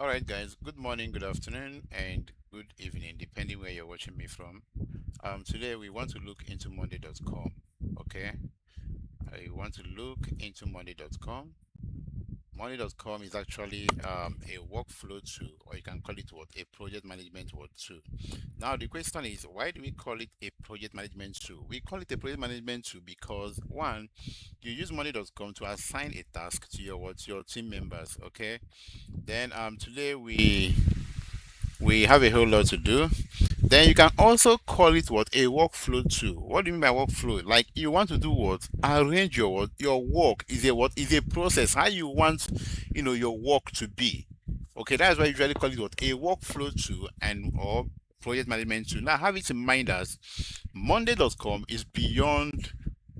All right, guys. Good morning, good afternoon, and good evening, depending where you're watching me from. Today we want to look into Monday.com. Okay, I want to look into Monday.com. Monday.com is actually a workflow tool, or you can call it what, a project management tool. Now the question is, why do we call it a project management tool? We call it a project management tool because one, you use Monday.com to assign a task to your team members. Okay, then today we have a whole lot to do. Then you can also call it what, a workflow tool. What do you mean by workflow? Like you want to do what, arrange your work is a what, is a process, how you want your work to be. Okay, that's why you usually call it what, a workflow tool and or project management tool. Now have it in mind that Monday.com is beyond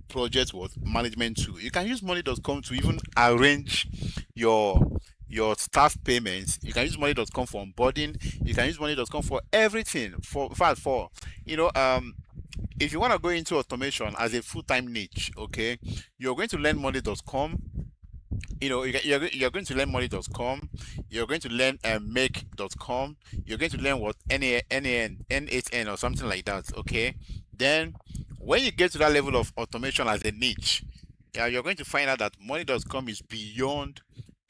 project what, management tool. You can use Monday.com to even arrange your your staff payments. You can use Money.com for onboarding. You can use Money.com for everything. For in fact, for you know, if you want to go into automation as a full-time niche, okay, you're going to learn Money.com. You're going to learn Money.com. You're going to learn Make.com. You're going to learn what, N8N or something like that. Okay, then when you get to that level of automation as a niche, yeah, you're going to find out that Money.com is beyond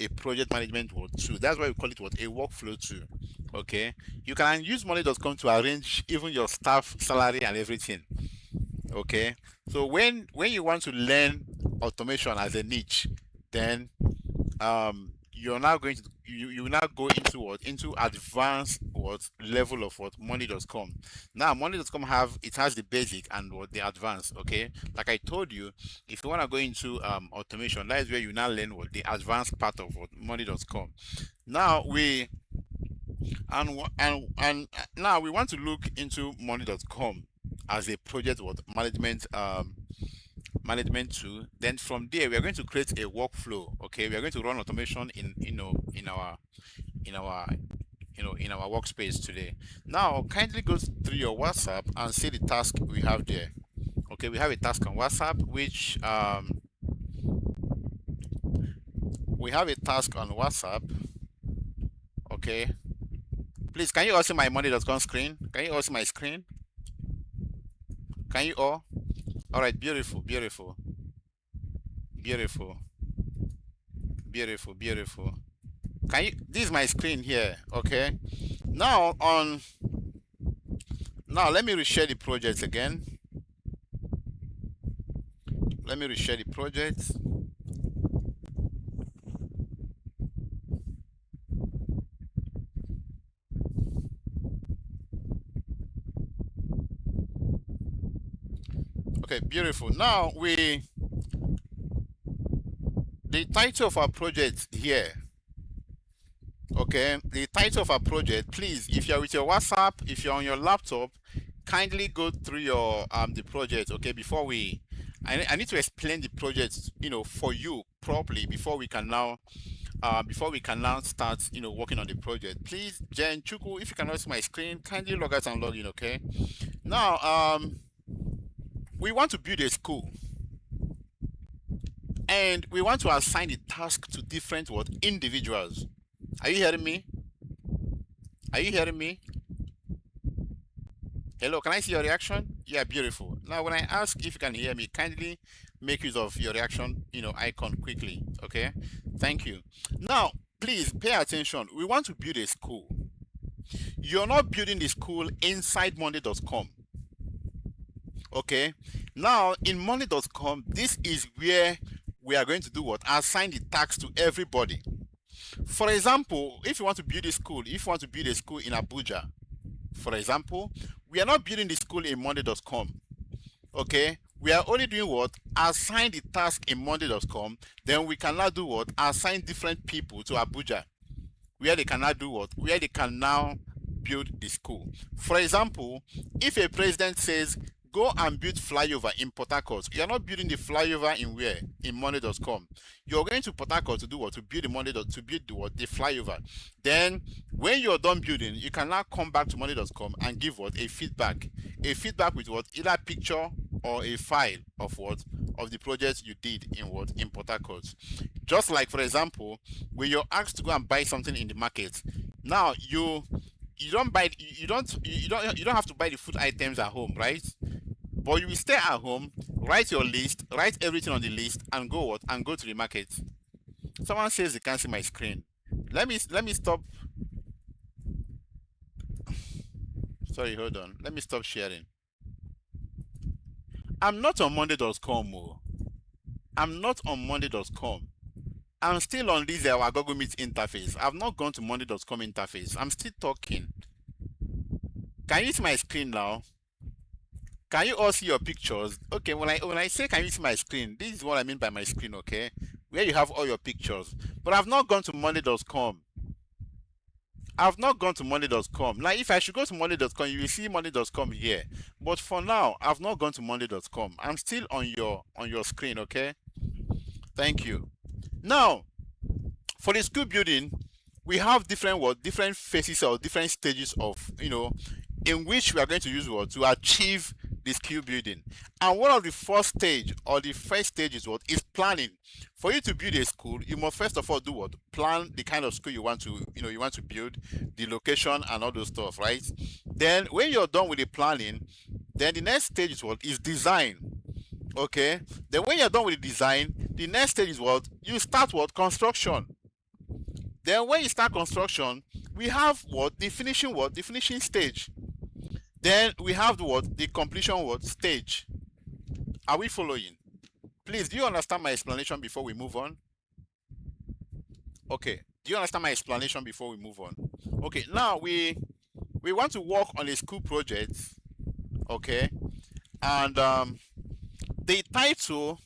a project management tool. That's why we call it what, a workflow tool. Okay, you can use Money.com to arrange even your staff salary and everything. Okay, so when you want to learn automation as a niche, then you're now going to you will now go into what, into advanced what level of what, Money.com. Now Money.com has the basic and what, the advanced. Okay, like I told you, if you want to go into automation, that is where you now learn what, the advanced part of what, Money.com. Now we and now we want to look into Money.com as a project what, management tool. Then from there we are going to create a workflow. Okay, we are going to run automation in our in our workspace today. Now kindly go through your WhatsApp and see the task we have there. Okay, we have a task on WhatsApp, which we have a task on WhatsApp. Okay, please, can you all see my Monday.com screen? Can you all see my screen? Can you all right, beautiful, beautiful, beautiful, beautiful, beautiful. Can you, this is my screen here. Okay, now on now let me reshare the project again. Let me reshare the project. Okay, beautiful. Now the title of our project here. Okay, the title of our project, please, if you're with your WhatsApp, if you're on your laptop, kindly go through your the project. Okay, before I need to explain the project, for you properly before we can now start, working on the project. Please, Jen Chuku, if you cannot see my screen, kindly log out and log in. Okay, now we want to build a school, and we want to assign the task to different what, individuals. Are you hearing me? Are you hearing me? Hello, can I see your reaction? Yeah, beautiful. Now, when I ask if you can hear me, kindly make use of your reaction, icon quickly. Okay, thank you. Now, please pay attention. We want to build a school. You're not building the school inside Monday.com. Okay, now in Monday.com, this is where we are going to do what? Assign the task to everybody. For example, if you want to build a school, if you want to build a school in Abuja, for example, we are not building the school in Monday.com. Okay, we are only doing what? Assign the task in Monday.com. Then we can now do what? Assign different people to Abuja, where they can now do what? Where they can now build the school. For example, if a president says, go and build flyover in Port Harcourt, you're not building the flyover in where? In Monday.com. You're going to Port Harcourt to do what? To build the flyover. Then when you're done building, you can now come back to Monday.com and give what? A feedback. A feedback with what? Either picture or a file of what, of the project you did in what, in Port Harcourt. Just like, for example, when you're asked to go and buy something in the market, now you don't buy, you don't have to buy the food items at home, right? But you will stay at home, write your list, write everything on the list, and go what, and go to the market. Someone says they can't see my screen. Let me stop. Sorry, hold on. Let me stop sharing. I'm not on Monday.com. Oh. I'm not on Monday.com. I'm still on this our Google Meet interface. I've not gone to Monday.com interface. I'm still talking. Can you see my screen now? Can you all see your pictures? Okay, when I say can you see my screen, this is what I mean by my screen, okay? Where you have all your pictures. But I've not gone to Monday.com. I've not gone to Monday.com. Now, if I should go to Monday.com, you will see Monday.com here. But for now, I've not gone to Monday.com. I'm still on your screen, okay? Thank you. Now, for the school building, we have different phases or different stages of, in which we are going to use what to achieve the skill building. And one of the first stage or the first stage is what is planning. For you to build a school, you must first of all do what? Plan the kind of school you want to, you want to build, the location and all those stuff, right? Then when you're done with the planning, then the next stage is what? Is design. Okay? Then when you're done with the design, the next stage is what? You start what? Construction. Then when you start construction, we have what? The finishing stage. Then we have the completion stage. Are we following? Please, do you understand my explanation before we move on? Okay. Do you understand my explanation before we move on? Okay. Now we want to work on a school project. Okay. And the title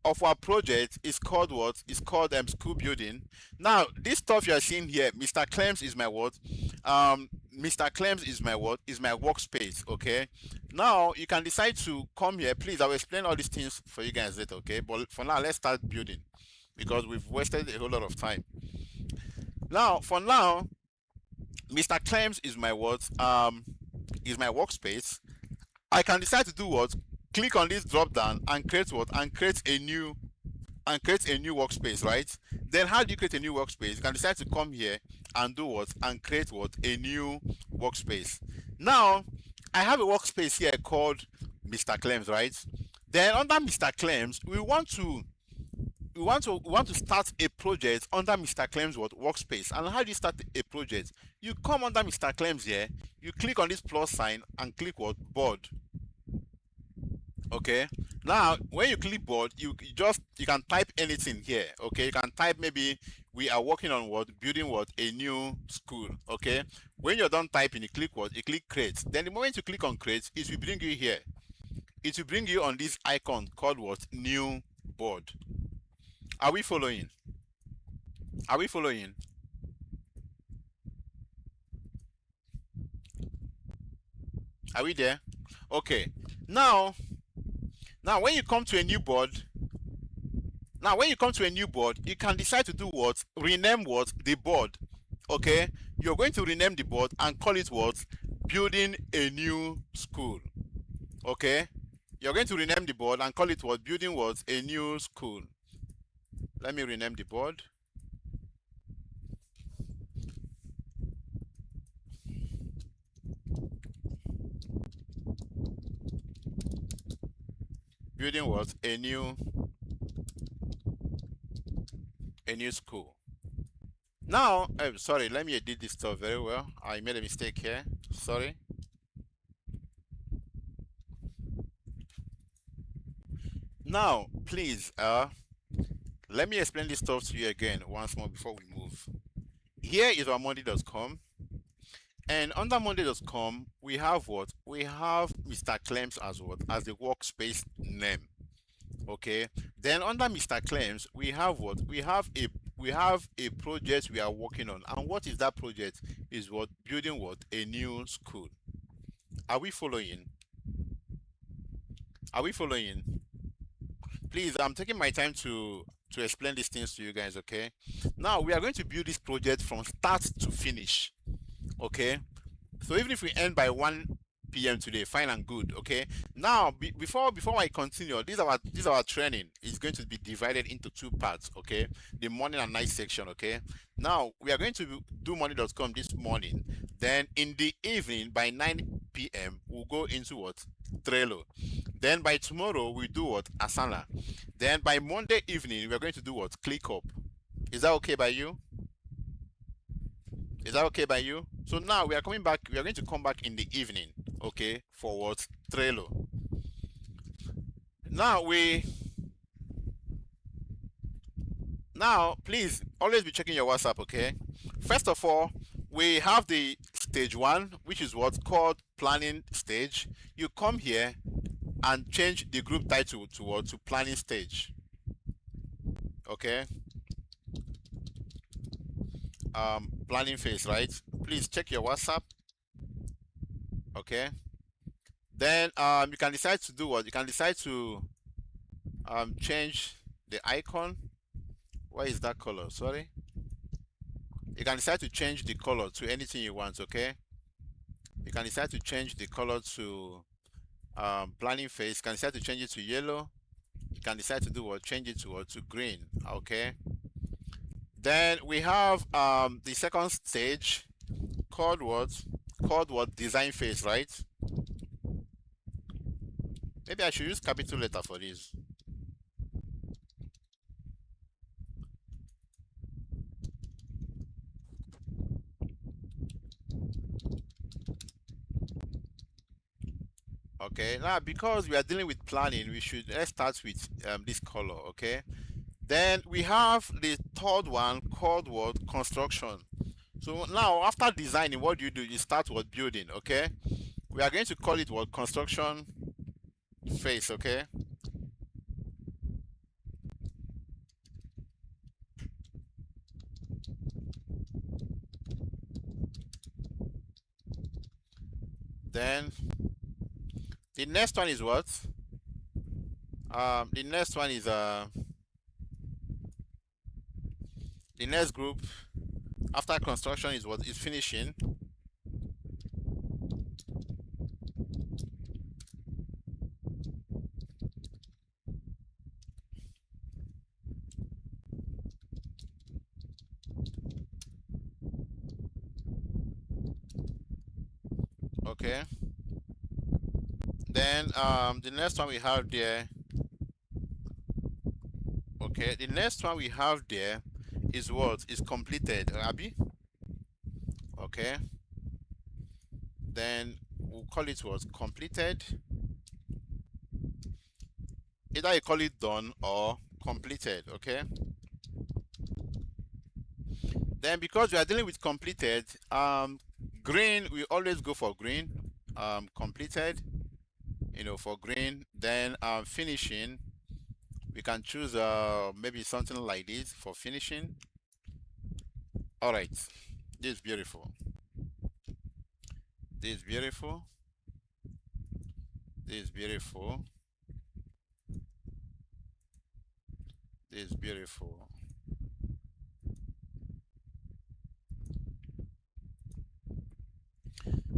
of our project is called what? It's called school building. Now, this stuff you are seeing here, Mr. Clems is my what? Mr. Clems is my what? Is my workspace, okay? Now, you can decide to come here. Please, I will explain all these things for you guys later, okay? But for now, let's start building because we've wasted a whole lot of time. Now, for now, Mr. Clems is my what? Is my workspace. I can decide to do what? Click on this drop down and create what? And create a new workspace, right? Then how do you create a new workspace? You can decide to come here and do what? And create what? A new workspace. Now, I have a workspace here called Mr. Clems, right? Then under Mr. Clems, we want to start a project under Mr. Clems workspace. And how do you start a project? You come under Mr. Clems here, you click on this plus sign and click what? Board. Okay, now when you click board, you can type anything here. Okay, you can type maybe we are working on building a new school. Okay, when you're done typing, you click you click create. Then the moment you click on create, it will bring you here. It will bring you on this icon called new board. Are we following? Are we following? Are we there? Okay, now when you come to a new board, you can decide to do what? Rename the board. Okay, you're going to rename the board and call it building a new school. Okay, you're going to rename the board and call it building a new school. Let me rename the board. Building a new school. Now, sorry, let me edit this stuff very well. I made a mistake here. Sorry. Now, please, let me explain this stuff to you again once more before we move. Here is our Monday.com. And under Monday.com, we have what? We have Mr. Clems as what? As the workspace name. Okay. Then under Mr. Clems, we have what? We have a project we are working on. And what is that project? Is building a new school. Are we following? Are we following? Please, I'm taking my time to explain these things to you guys, okay? Now, we are going to build this project from start to finish. Okay, so even if we end by one p.m. today. Fine and good. Okay. Now, before I continue, this our training is going to be divided into two parts. Okay, the morning and night section. Okay. Now we are going to do money.com this morning. Then in the evening by 9 p.m. we'll go into what Trello. Then by tomorrow we do what Asana. Then by Monday evening we are going to do what ClickUp. Is that okay by you? Is that okay by you? So now we are coming back. We are going to come back in the evening, okay, for what Trello. Now please always be checking your WhatsApp, okay? First of all, we have the stage one, which is what's called planning stage. You come here and change the group title to what to planning stage, okay? Planning phase, right? Please check your WhatsApp, okay? Then you can decide to do what you can decide to change the icon. Why is that color? Sorry. You can decide to change the color to anything you want, okay? You can decide to change the color to planning phase. You can decide to change it to yellow. You can decide to do what change it to what to green, okay? Then we have the second stage called what? Called what design phase, right? Maybe I should use capital letter for this. Okay, now because we are dealing with planning, let's start with this color, okay? Then we have the third one called what construction. So now after designing, what do? You start what building, okay? We are going to call it what construction phase, okay? Then the next one is what? The next one is the next group after construction is what is finishing. Okay. Then the next one we have there. Okay, the next one we have there is what is completed, Abby. Okay. Then we'll call it what completed. Either you call it done or completed. Okay. Then because we are dealing with completed, green we always go for green. Completed, for green. Then finishing, we can choose maybe something like this for finishing. All right, this is beautiful. This is beautiful. This is beautiful. This is beautiful.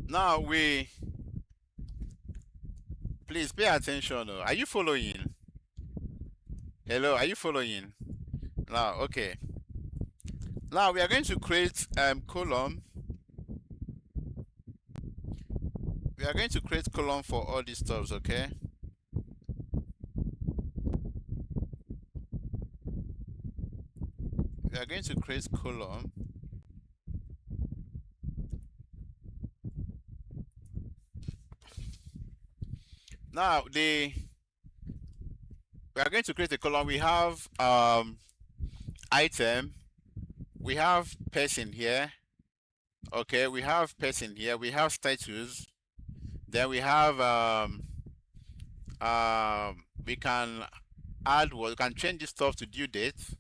Now please pay attention. Are you following? Hello, are you following? Now, okay. Now we are going to create column. We are going to create column for all these stuffs, okay? We are going to create column. Now we are going to create a column. We have item. We have person here. Okay, we have person here. We have status. Then we have we can add what we can change this stuff to due date.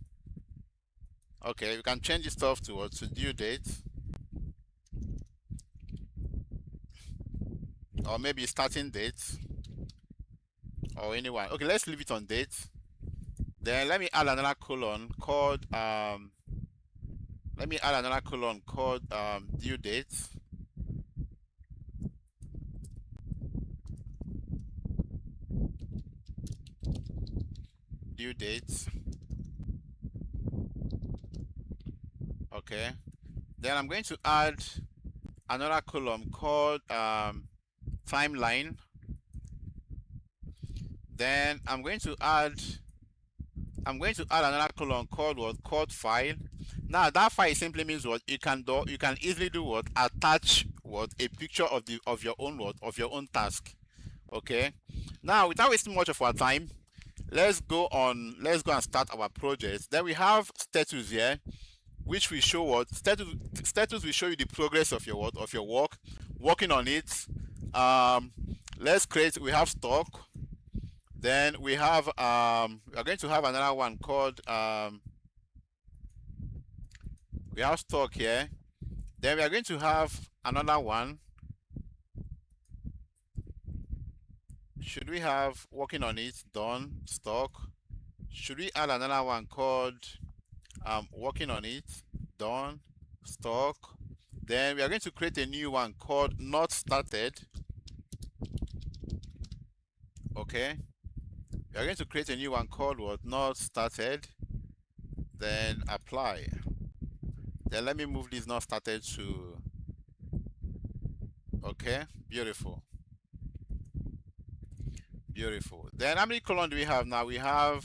Okay, we can change this stuff to what to due date. Or maybe starting date. Or anyone. Okay, let's leave it on date. Then let me add another column called due date. due date. Okay. Then I'm going to add another column called timeline. Then I'm going to add another column called what? Code file. Now that file simply means what? You can easily do what? Attach what? A picture of your own what? Of your own task. Okay. Now without wasting much of our time, let's go and start our project. Then we have status here, which will show what? Status will show you the progress of your what? Of your work, working on it. We have stock. Then we have we are going to have another one called we have stock here. Then we are going to have another one. Should we have working on it? Done. Stock. Should we add another one called working on it? Done. Stock. Then we are going to create a new one called not started. Okay. We are going to create a new one called what? Not started. Then apply. Then let me move this not started to, okay, beautiful. Beautiful. Then how many columns do we have now? We have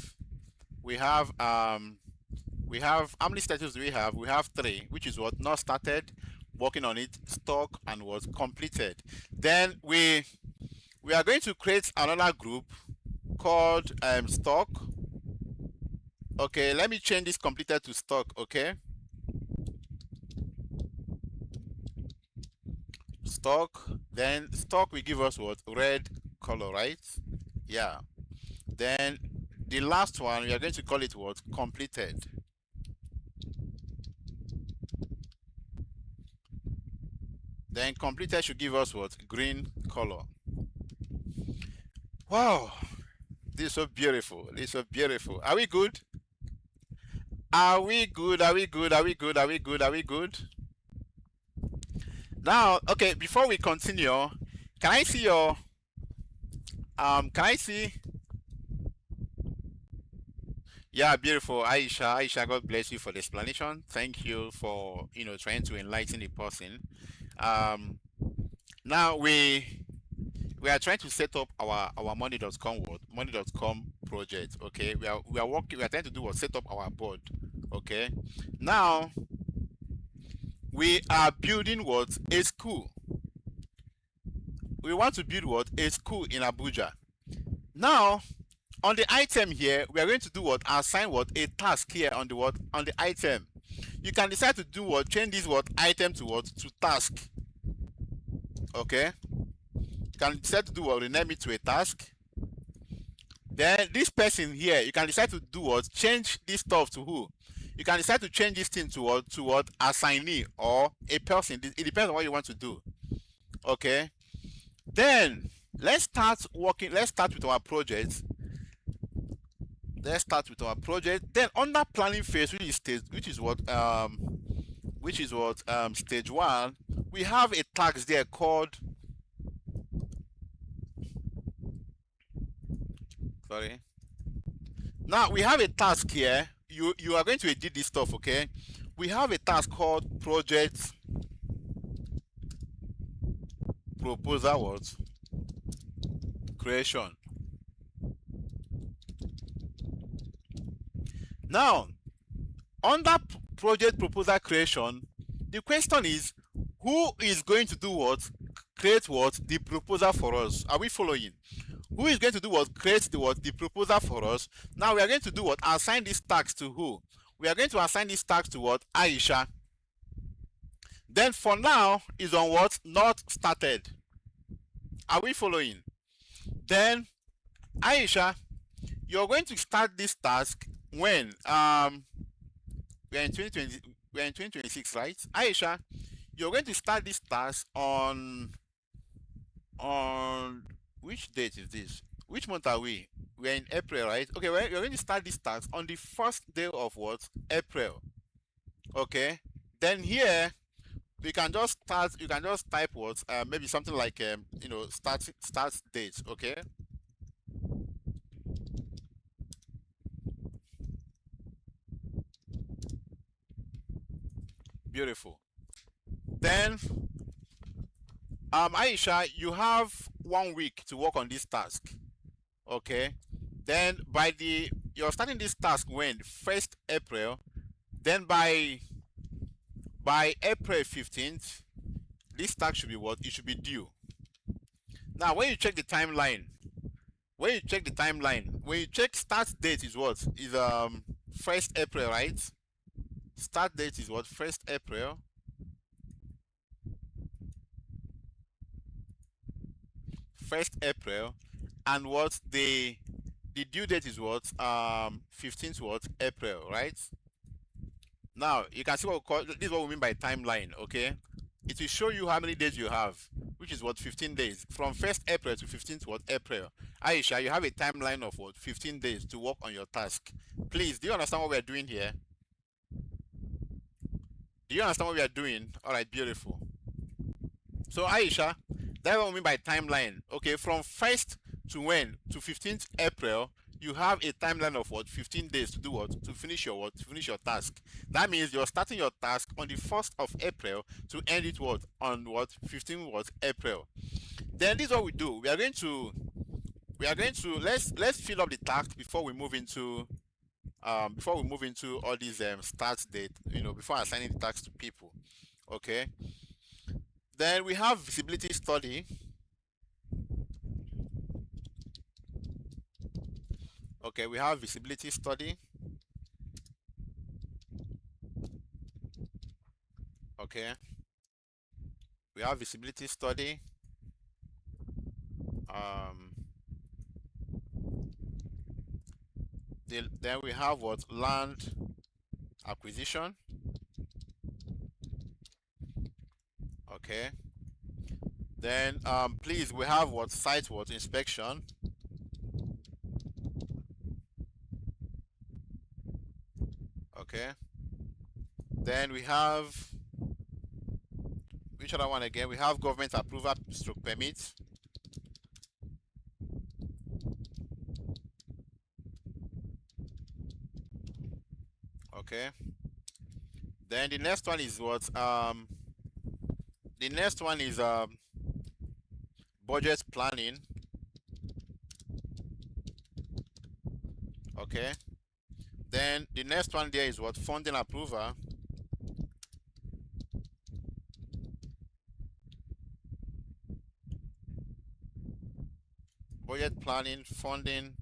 how many status do we have? We have 3, which is what? Not started, working on it, stock, and was completed. Then we are going to create another group called stock. Okay, let me change this completed to stock. Okay, stock. Then stock will give us what? Red color, right? Yeah. Then the last one, we are going to call it what? Completed. Then completed should give us what? Green color. Wow, this is so beautiful. This is so beautiful. Are we good? Are we good? Are we good? Are we good? Are we good? Are we good? Now, okay, before we continue, can I see your can I see? Yeah, beautiful. Aisha, God bless you for the explanation. Thank you for trying to enlighten the person. Now we are trying to set up our money.com project. Okay, we are working. We are trying to do what? Set up our board. Okay, now we are building what? A school. We want to build what? A school in Abuja. Now on the item here, we are going to do what? Assign what? A task here on the what? On the item. You can decide to do what? Change this what? Item to what? To task. Okay. You can decide to do what? Rename it to a task. Then this person here, you can decide to do what? Change this stuff to who? You can decide to change this thing to what? To what? Assignee or a person. It depends on what you want to do. Okay. Then let's start working. Let's start with our project. Let's start with our project. Then under planning phase, which is what stage 1, we have a task there called now we have a task here. You are going to edit this stuff. Okay, we have a task called project proposal what? Creation. Now, under project proposal creation, the question is, who is going to do what? Create what? The proposal for us. Are we following? Who is going to do what? Create the what? The proposal for us. Now we are going to do what? Assign this task to who? We are going to assign this task to what? Aisha. Then for now is on what? Not started. Are we following? Then Aisha, you're going to start this task when we're in 2026, right? Aisha, you're going to start this task on which date is this? Which month are we? We're in April, right? Okay, you're going to start this task on the first day of what? April. Okay. Then here you can just type what? Maybe something like start date. Okay. Beautiful. Then, Aisha, you have 1 week to work on this task. Okay. Then you're starting this task when 1st April. Then by April 15th, this task should be what? It should be due. Now, when you check the timeline, when you check start date is what? Is 1st April, right? Start date is what? 1st April. 1st April, and what the due date is what? 15th what? April, right? Now you can see what we call this is what we mean by timeline, okay? It will show you how many days you have, which is what? 15 days. From 1st April to 15th what? April. Aisha, you have a timeline of what? 15 days to work on your task. Please, do you understand what we are doing here? Do you understand what we are doing? Alright, beautiful. So Aisha, that's what we mean by timeline. Okay, from 1st to when? To 15th April, you have a timeline of what? 15 days to do what? To finish your what? To finish your task. That means you're starting your task on the 1st of April to end it what? On what? 15th what? April. Then this is what we do. Let's fill up the task before we move into all these start date, before assigning the tasks to people. Okay. Then we have visibility study. Okay, we have visibility study. Okay. We have visibility study. Then we have what? Land acquisition. Okay. Then please, we have what? Site what? Inspection. Okay. Then we have, which other one again? We have government approval stroke permit. Okay. Then the next one is what? The next one is budget planning. Okay. Then the next one there is what? Funding approval. Budget planning, funding,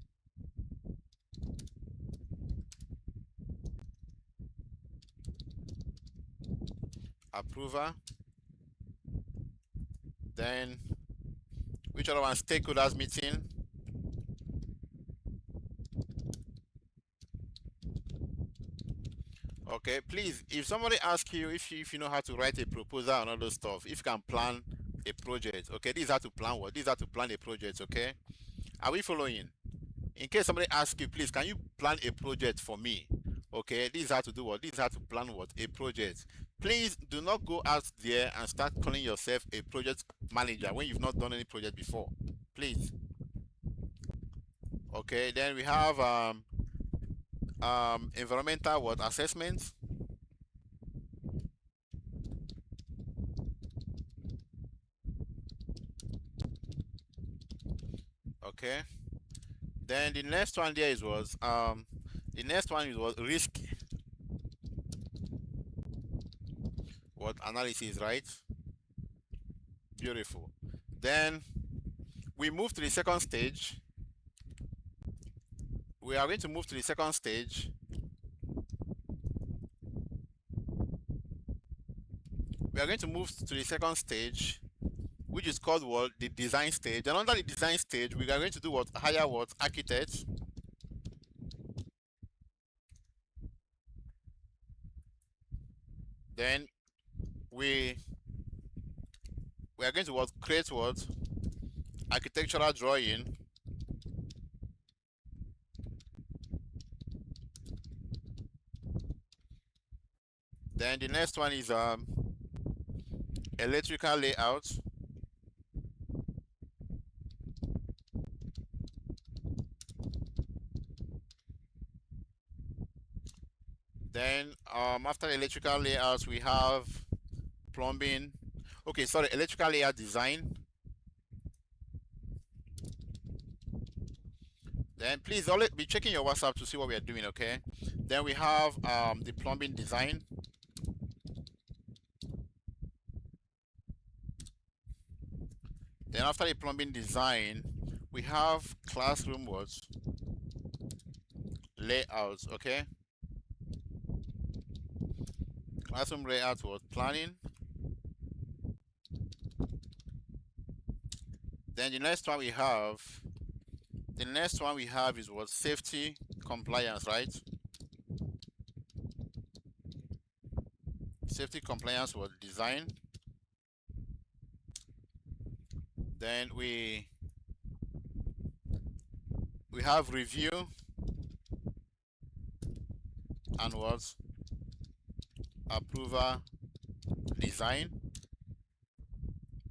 approval. Then which other one? Stakeholders meeting. Okay, please, if somebody asks you if you know how to write a proposal and all those stuff, if you can plan a project, okay, this is how to plan what? This is how to plan a project, okay? Are we following? In case somebody asks you, please, can you plan a project for me? Okay, this is how to do what? This is how to plan what? A project. Please do not go out there and start calling yourself a project manager when you've not done any project before. Please. Okay, then we have environmental what? Assessment. Okay. Then the next one there is risk what? Analysis, right? Beautiful. Then we move to the second stage. We are going to move to the second stage. We are going to move to the second stage, which is called what? The design stage. And under the design stage, we are going to do what? Hire what? Architects. Then we are going to what? Create what? Architectural drawing. Then the next one is electrical layout. Then after electrical layouts, we have plumbing. Okay, sorry, electrical layout design. Then please always be checking your WhatsApp to see what we are doing, okay? Then we have the plumbing design. Then after the plumbing design, we have classroom words, layouts, okay? Classroom layout was planning. Then the next one we have is what safety compliance, right? Safety compliance was design. Then we have review and what approval design.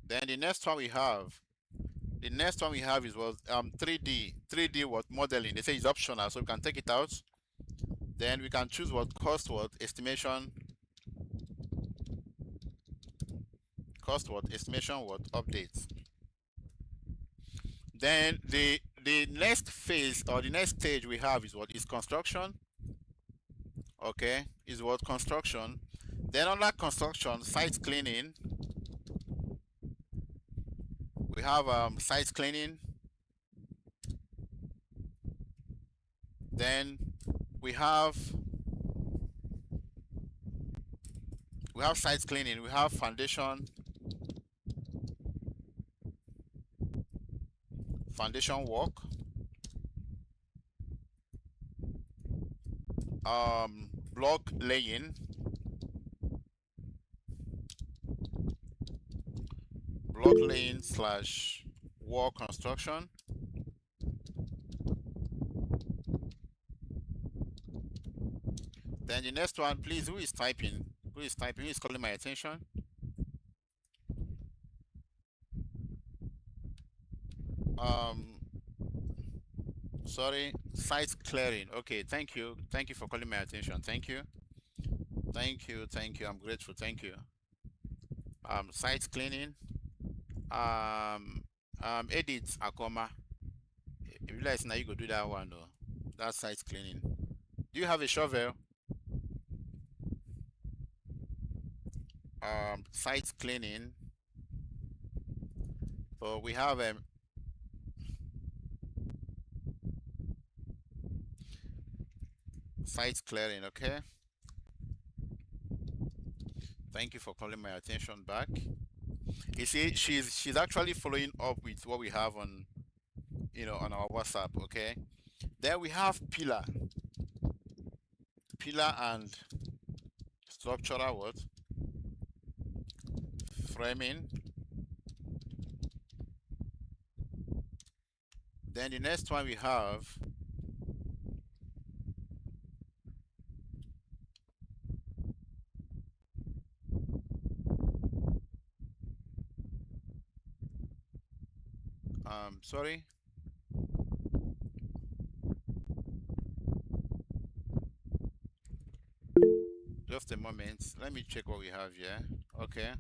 Then the next one we have is what 3D what modeling. They say it's optional, so we can take it out. Then we can choose what cost what estimation, what updates. Then the next phase or the next stage we have is what is construction. Okay, is what construction. Then under construction, site cleaning. We have site cleaning. Then we have site cleaning. We have foundation work. Block laying. Block laying slash wall construction. Then the next one, please, who is typing? Who is typing? Who is calling my attention? Sorry, site clearing. Okay, thank you. Thank you for calling my attention. Thank you. Thank you. Thank you. I'm grateful. Thank you. Site cleaning. Edit Akoma. If you realize now you go do that one though. That's site cleaning. Do you have a shovel? Site cleaning. So we have site clearing, okay? Thank you for calling my attention back. You see, she's actually following up with what we have on, on our WhatsApp, okay? Then we have pillar and structural what? Framing. Then the next one we have sorry. Just a moment. Let me check what we have here. Okay.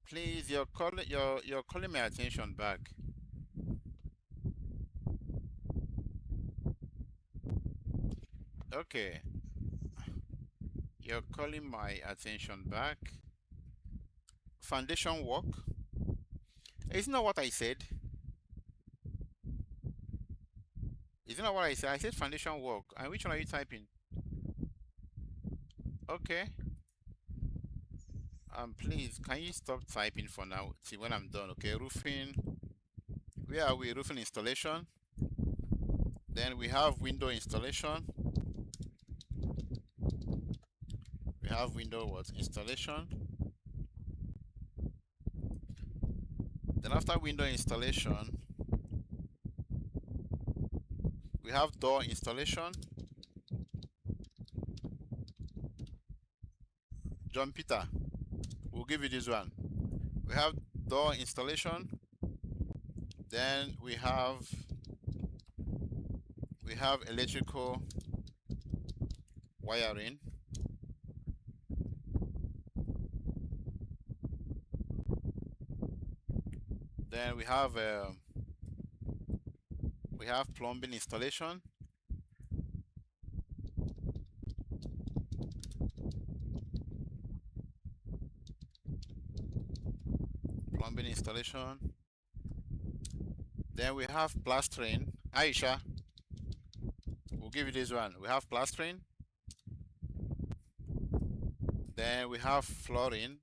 Please, you're calling my attention back. Okay. You're calling my attention back. Foundation work. Isn't that what I said? Isn't that what I said? I said foundation work. And which one are you typing? Okay. Please, can you stop typing for now? See when I'm done, okay? Roofing. Where are we? Roofing installation. Then we have window installation. We have window what? Installation. Then after window installation, we have door installation. John Peter, we'll give you this one. We have door installation. Then we have electrical wiring. Then we have plumbing installation, plumbing installation. Then we have plastering. Aisha, we'll give you this one. We have plastering. Then we have flooring.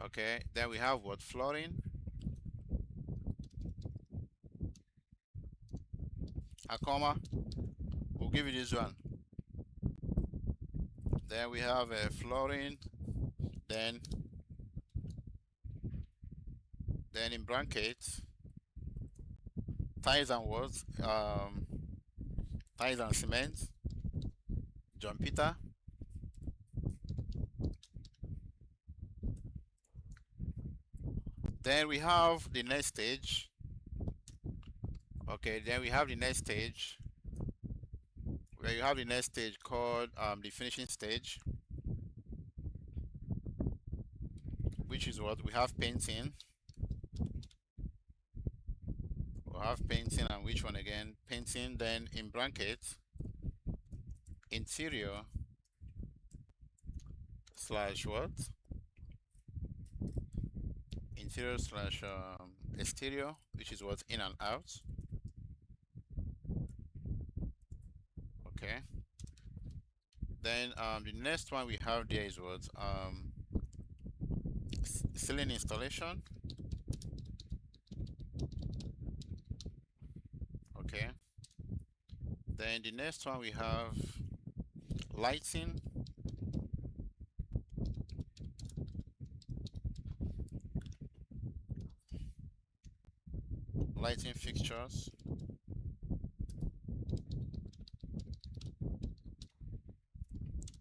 Okay. Then we have what? Flooring. Akoma, we'll give you this one. Then we have flooring. Then in brackets, tiles and what? Tiles and cement. John Peter. Then we have the next stage. Okay, then we have the next stage. Where you have the next stage called the finishing stage, which is what we have painting. We'll have painting, and which one again? Painting. Then in brackets, interior slash what? Interior slash exterior, which is what? In and out. Okay. Then the next one we have there is what? Ceiling installation. Okay. Then the next one we have lighting. Lighting fixtures.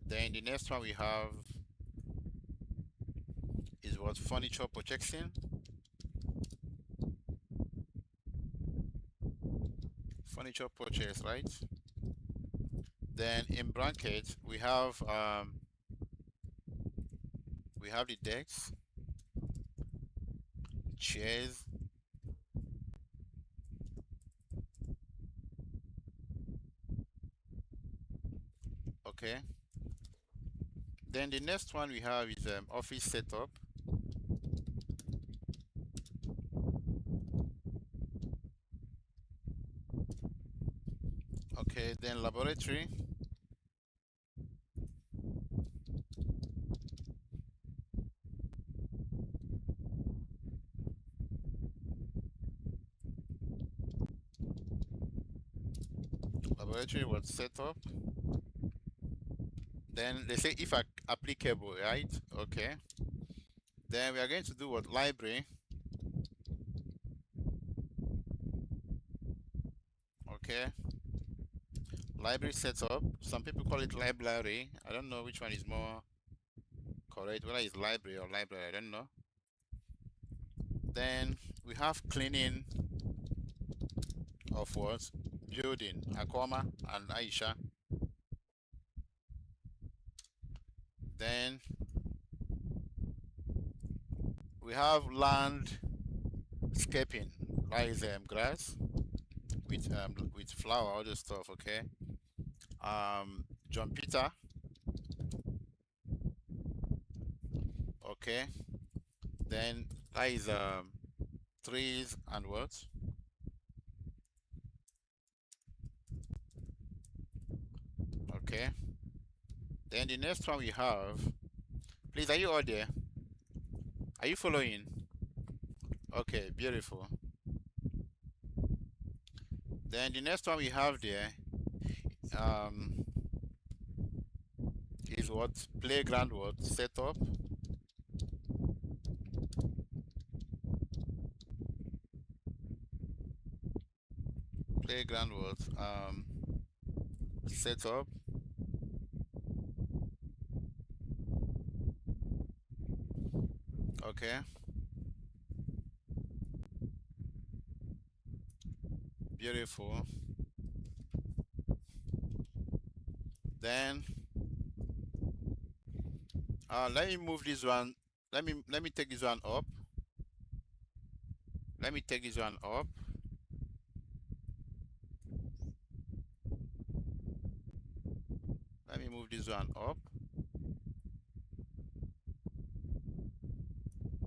Then the next one we have is what? Furniture purchasing. Furniture purchase, right? Then in brackets we have the decks, chairs. Okay. Then the next one we have is office setup. Okay, then laboratory. Laboratory was set up. Then they say if applicable, right? Okay. Then we are going to do what? Library. Okay. Library setup. Some people call it library. I don't know which one is more correct, whether it's library or library, I don't know. Then we have cleaning of what? Building. Akoma and Aisha. Then we have landscaping. That is grass with flower, all this stuff. Okay. John Peter. Okay. Then that is trees and what? Okay. Then the next one we have. Please, are you all there? Are you following? Okay, beautiful. Then the next one we have there um, is what? Playground what? Setup. Playground what? Setup. Okay. Beautiful. Then let me move this one. Let me take this one up. Let me take this one up. Let me move this one up.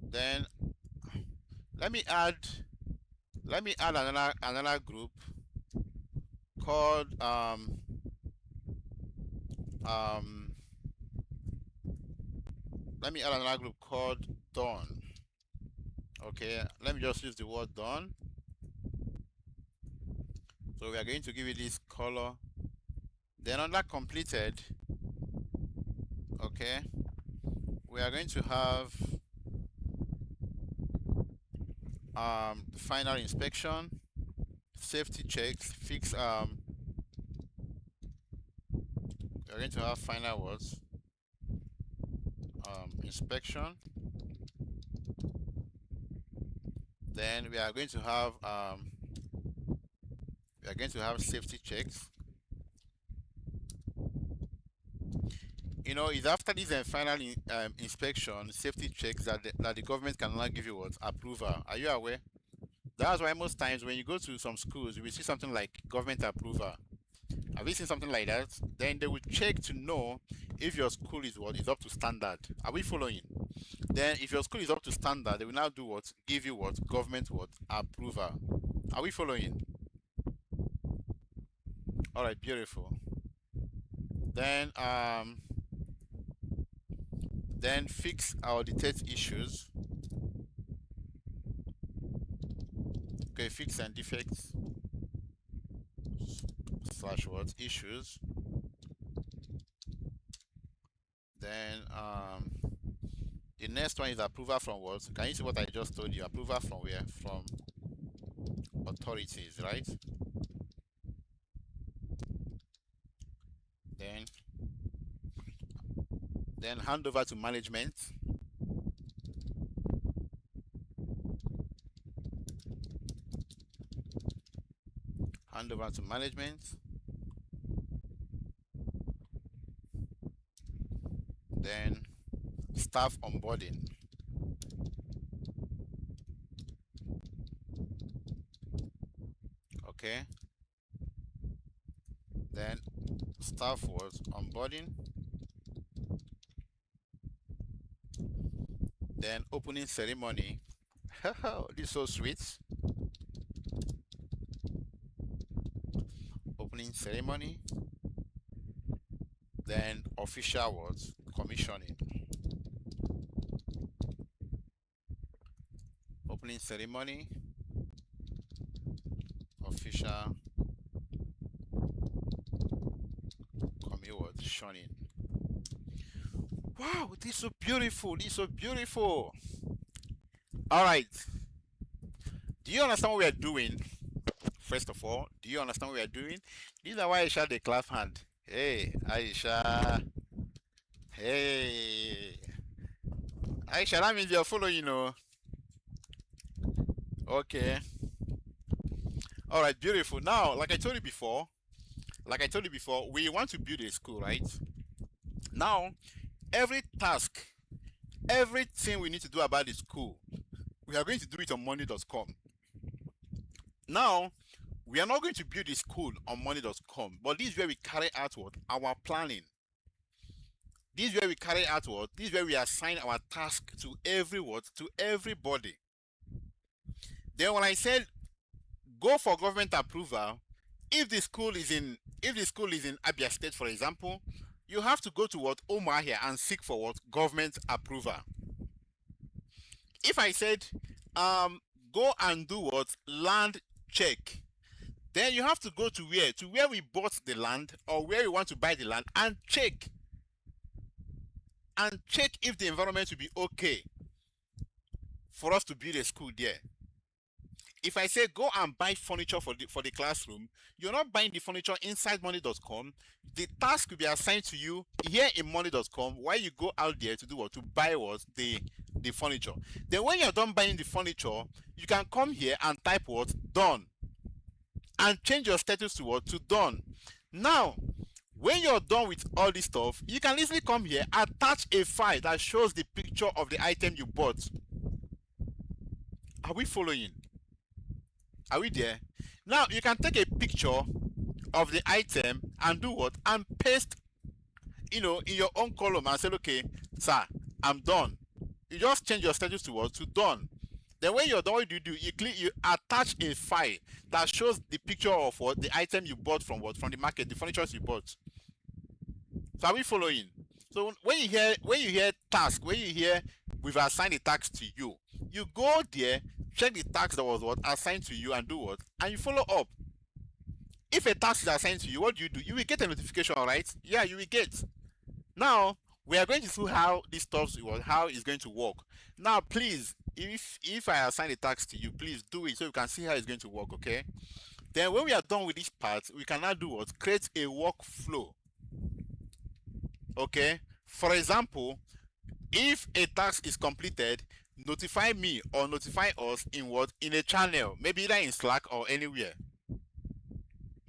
Then let me add another group called um let me add another group called done. Okay, let me just use the word done. So we are going to give it this color. Then under completed, okay, we are going to have the final inspection, safety checks, fix we are going to have final words, inspection. Then we are going to have safety checks. You know, it's after this final inspection, safety checks that the government can now give you what approval. Are you aware? That's why most times when you go to some schools, you will see something like government approval. Have you seen something like that? Then they will check to know if your school is up to standard. Are we following? Then if your school is up to standard, they will now do what? Give you what? Government what? Approval. Are we following? All right, beautiful. Then fix or detect issues. Okay, fix and defects slash what? Issues. Then the next one is approval from what? Can you see what I just told you? Approval from where? From authorities, right? Then hand over to management. Hand over to management. Then staff onboarding. Okay. Then staff was onboarding. Then opening ceremony. This is so sweet. Opening ceremony. Then official was commissioning. Opening ceremony. Official commissioning. Wow, this is so beautiful. This is so beautiful. All right. Do you understand what we are doing? First of all, do you understand what we are doing? This is why Aisha the clap hand. Hey, Aisha. Hey. Aisha, that means you're following, you know. Okay. All right, beautiful. Now, like I told you before, we want to build a school, right? Now, every task, everything we need to do about the school, we are going to do it on money.com. Now, we are not going to build a school on money.com, but this is where we carry out what? Our planning. This is where we carry out what? This is where we assign our task to everybody. Then when I said go for government approval, if the school is in Abia State, for example, you have to go to what? Umuahia and seek for what? Government approval. If I said go and do what? Land check, then you have to go to where? To where we bought the land or where we want to buy the land and check if the environment will be okay for us to build a school there. If I say go and buy furniture for the classroom, you're not buying the furniture inside money.com. The task will be assigned to you here in money.com while you go out there to do what? To buy what? The furniture. Then when you're done buying the furniture, you can come here and type what? Done. And change your status to what? To done. Now, when you're done with all this stuff, you can easily come here, attach a file that shows the picture of the item you bought. Are we following? Are we there? Now you can take a picture of the item and do what? And paste, in your own column and say, okay, sir, I'm done. You just change your status to what? To done. Then when you're done, what do you do? You attach a file that shows the picture of what the item you bought from what? From the market, the furniture you bought. So are we following? So when you hear task, when you hear we've assigned a task to you, you go there, check the task that was what assigned to you and do what? And you follow up. If a task is assigned to you, what do? You will get a notification, right? Yeah, you will get. Now we are going to see how this stuff how it's going to work. Now, please, if I assign a task to you, please do it so you can see how it's going to work. Okay. Then when we are done with this part, we can now do what? Create a workflow. Okay. For example, if a task is completed, notify me or notify us in what? In a channel, maybe either in Slack or anywhere.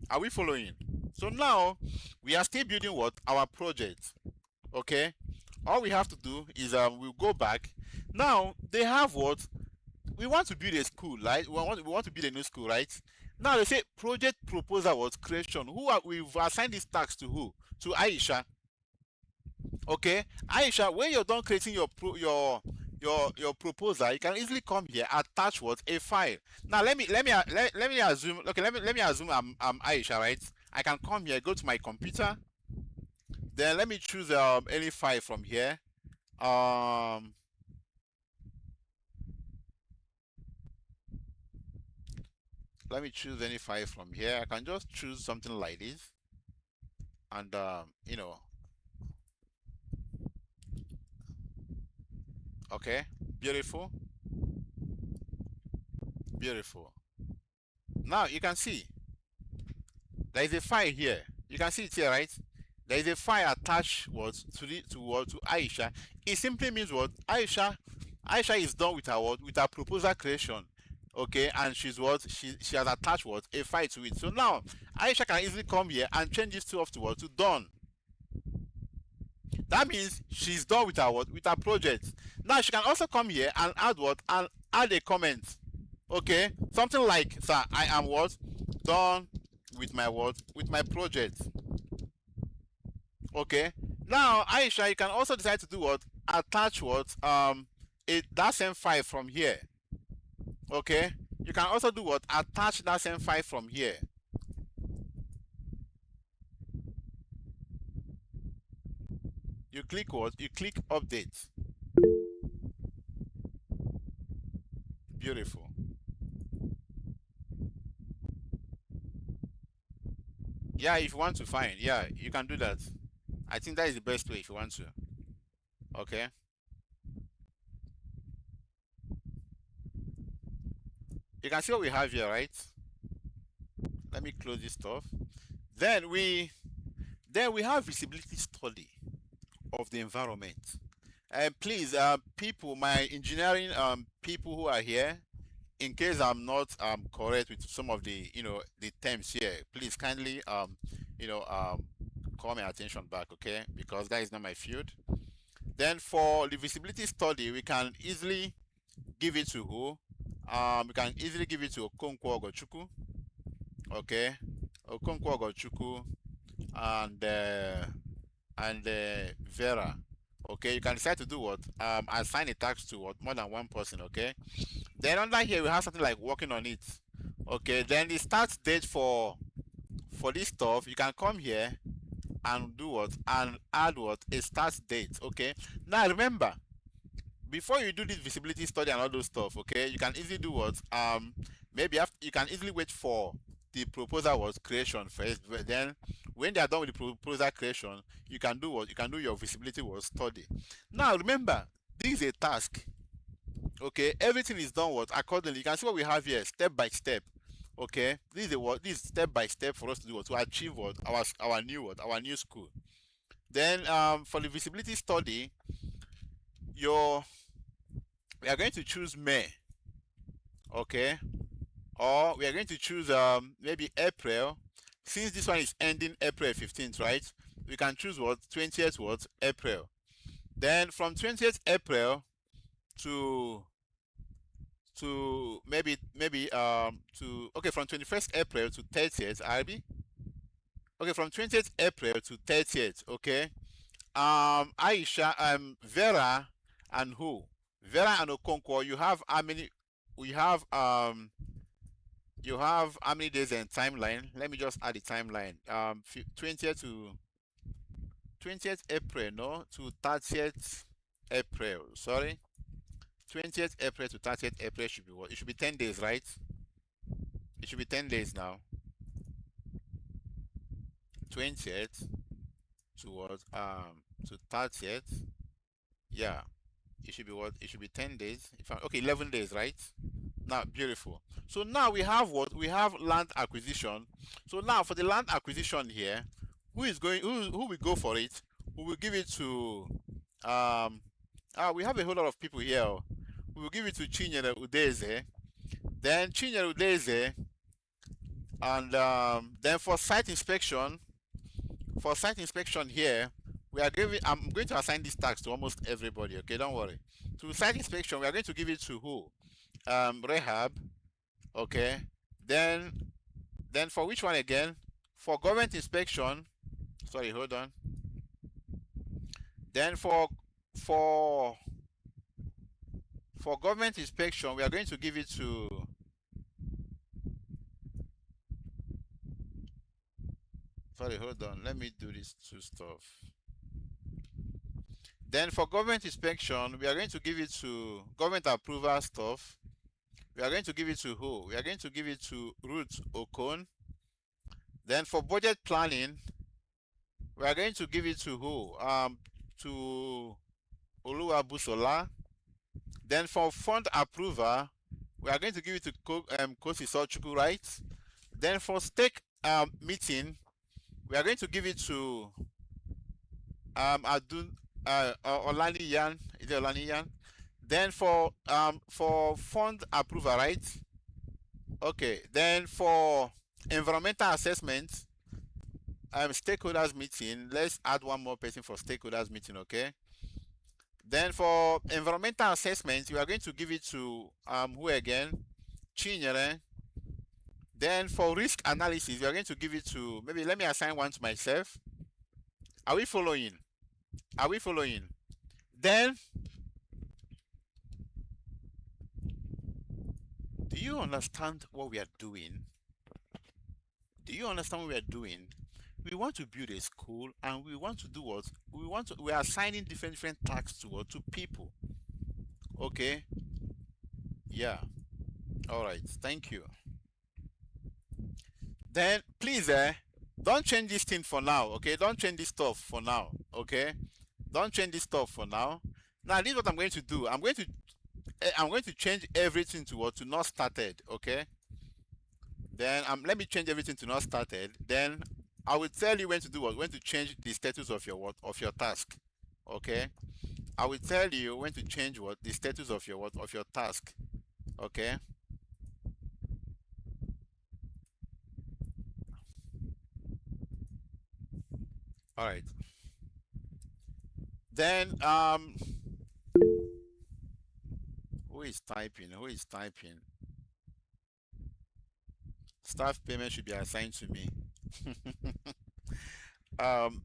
Are we following? So now we are still building what? Our project. Okay. All we have to do is we'll go back. Now they have what? We want to build a school, right? We want to build a new school, right? Now they say project proposal was creation. We've assigned this task to who? To Aisha. Okay, Aisha, when you're done creating your proposal, you can easily come here, attach what? A file. Now let me assume. Okay, let me assume I'm Aisha, right? I can come here, go to my computer, then let me choose any file from here. Um, Let me choose any file from here. I can just choose something like this, and okay, beautiful, beautiful. Now you can see there is a file here. You can see it here, right? There is a file attached what to Aisha. It simply means what? Aisha is done with her what? With her proposal creation. Okay, and she has attached what? A file to it. So now Aisha can easily come here and change this to off to what? To done. That means she's done with her what? With her project. Now she can also come here and add what? And add a comment. Okay, something like, sir, I am what? Done with my what? With my project. Okay. Now, Aisha, you can also decide to do what? Attach what? That same file from here. Okay. You can also do what? Attach that same file from here. You click what? You click update. Beautiful. Yeah, if you want to find, yeah, you can do that. I think that is the best way if you want to. Okay. You can see what we have here, right? Let me close this stuff. Then we have visibility study of the environment. Please, people, my engineering people who are here, in case I'm not correct with some of the the terms here, please kindly call my attention back, okay? Because that is not my field. Then for the visibility study, we can easily give it to who? We can easily give it to Okonkwo Ogochukwu, okay? Okonkwo Ogochukwu and Vera. Okay, you can decide to do what? Assign a task to what? More than one person, okay? Then under here we have something like working on it. Okay, then the start date for this stuff, you can come here and do what? And add what? A start date, okay? Now remember, before you do this visibility study and all those stuff, okay, you can easily do what? Maybe after, you can easily wait for the proposal was creation first, but then when they are done with the proposal creation, you can do what? You can do your visibility was study. Now remember, this is a task. Okay, everything is done what? Accordingly. You can see what we have here, step by step. Okay, this is what? This is step by step for us to do what? To achieve what? Our new what? Our new school. Then for the visibility study, we are going to choose May. Okay, or we are going to choose maybe April. Since this one is ending April 15th, right? We can choose what? 20th what? April. Then from 20th April to to maybe to okay, from 21st April to 30th, Ivy. Okay, from 20th April to 30th, okay. Aisha, Vera and who? Vera and Okonkwo, you have how many? We have you have how many days in timeline? Let me just add the timeline. 20th to 20th April, no, to 30th April. Sorry, 20th April to 30th April should be what? It should be 10 days, right? It should be 10 days now. 20th to what? To 30th. Yeah, it should be what? It should be 10 days. If I, okay, 11 days, right? Now, beautiful. So now we have what? We have land acquisition. So now for the land acquisition here, who will go for it? We will give it to we have a whole lot of people here. We will give it to Chinyere Udeze. Then Chinyere Udeze, and then for site inspection here, we are giving. I'm going to assign this task to almost everybody. Okay, don't worry. To site inspection, we are going to give it to who? Rehab. Okay. Then for which one again? For government inspection. Sorry, hold on. Then for government inspection, we are going to give it to. Sorry, hold on. Let me do this two stuff. Then for government inspection, we are going to give it to government approval stuff. We are going to give it to who? We are going to give it to Ruth Okon. Then for budget planning, we are going to give it to who? To Oluwabusola. Then for fund approval, we are going to give it to Kosi Sochuku, right? Then for stake meeting, we are going to give it to Adun Olaniyan. Is it Olaniyan? Then for fund approval, right? Okay. Then for environmental assessment, stakeholders meeting. Let's add one more person for stakeholders meeting, okay? Then for environmental assessment, we are going to give it to who again? Chinyere. Then for risk analysis, we are going to give it to, maybe let me assign one to myself. Are we following? Are we following? Then, do you understand what we are doing? Do you understand what we are doing? We want to build a school, and we want to do what? We are assigning different tasks to people. Okay? Yeah. All right. Thank you. Then please, don't change this thing for now. Okay? Don't change this stuff for now. Okay? Don't change this stuff for now. Now, this is what I'm going to do. I'm going to change everything to what? To not started. Okay? Then let me change everything to not started. Then I will tell you when to do what, when to change the status of your task. Okay? I will tell you when to change the status of your task. Okay? All right. Then who is typing? Who is typing? Staff payment should be assigned to me.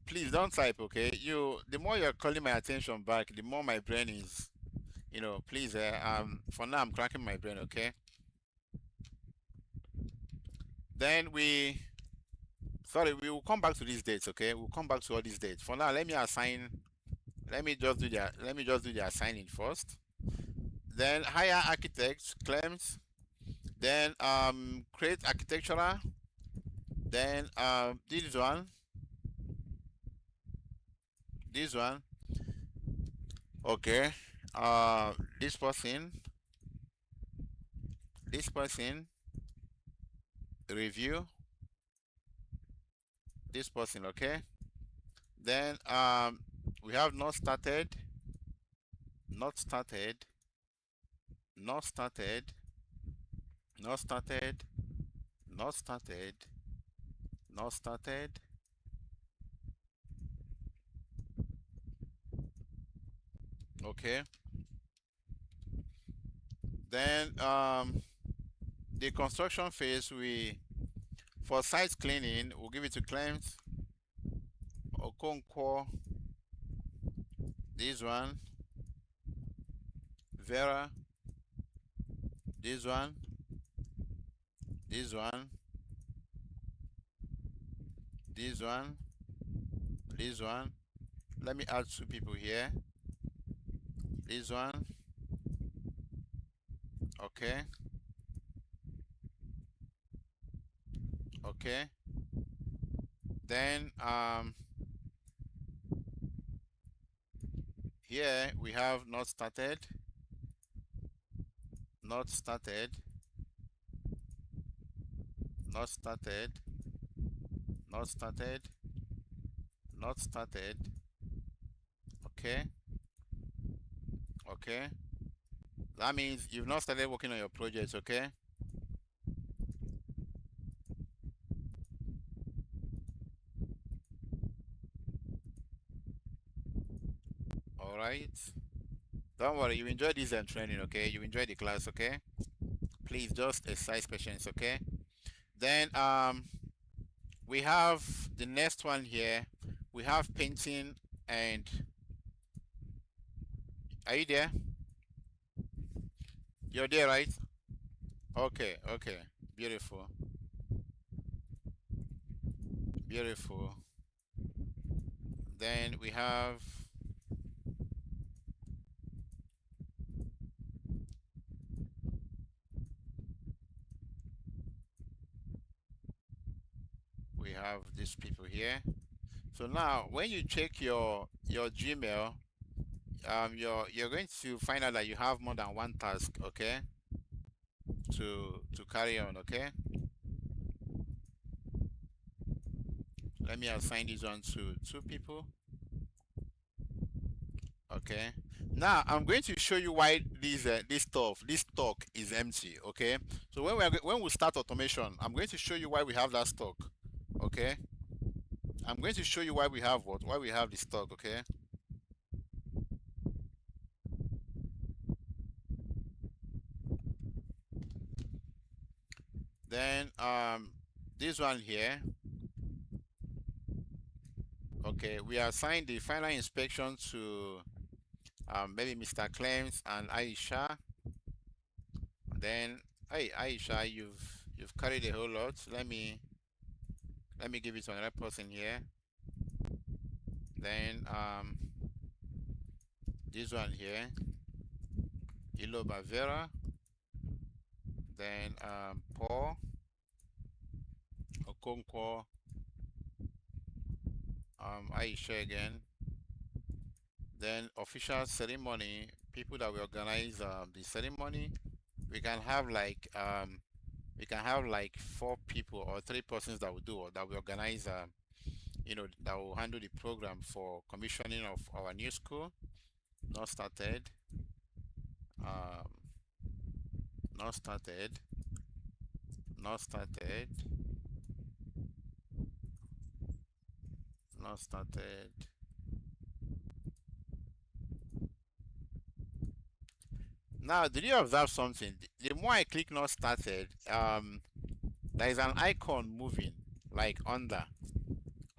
Please don't type, okay? The more you're calling my attention back, the more my brain is, please, for now I'm cracking my brain, okay? Then we will come back to these dates, okay? We'll come back to all these dates. For now, let me just do the assigning first. Then hire architects, claims. Then create architectural. Then this one. Okay. This person review this person, okay? Then we have not started, not started, not started, not started, not started, not started. Okay. Then the construction phase, we for site cleaning, we'll give it to Clems, Okonkwo, this one, Vera, this one, this one, this one, this one. Let me add two people here. This one, okay, okay. Then here we have not started, not started, not started, not started, not started. Okay, okay. That means you've not started working on your projects, okay? All right. Don't worry, you enjoy this training, okay? You enjoy the class, okay? Please just exercise patience, okay? Then we have the next one here. We have painting and are you there? You're there, right? Okay, okay. Beautiful. Beautiful. Then we have these people here. So now when you check your Gmail, you're going to find out that you have more than one task, okay? To carry on, okay? Let me assign this one to two people. Okay. Now I'm going to show you why this stock is empty. Okay. So when we start automation, I'm going to show you why we have that stock. Okay. I'm going to show you why we have what? Why we have the stock. Okay. Then this one here. Okay, we assign the final inspection to maybe Mr. Clems and Aisha. Then, hey Aisha, you've carried a whole lot. Let me give it to another person here. Then this one here, Ilo Bavera. Then Paul Okonkwo, Aisha again. Then official ceremony, people that will organize the ceremony. We can have like 4 people or 3 persons that will do or that will organize that will handle the program for commissioning of our new school. Not started. Um, not started. Not started. Not started. Now, did you observe something? The more I click not started, there is an icon moving like under.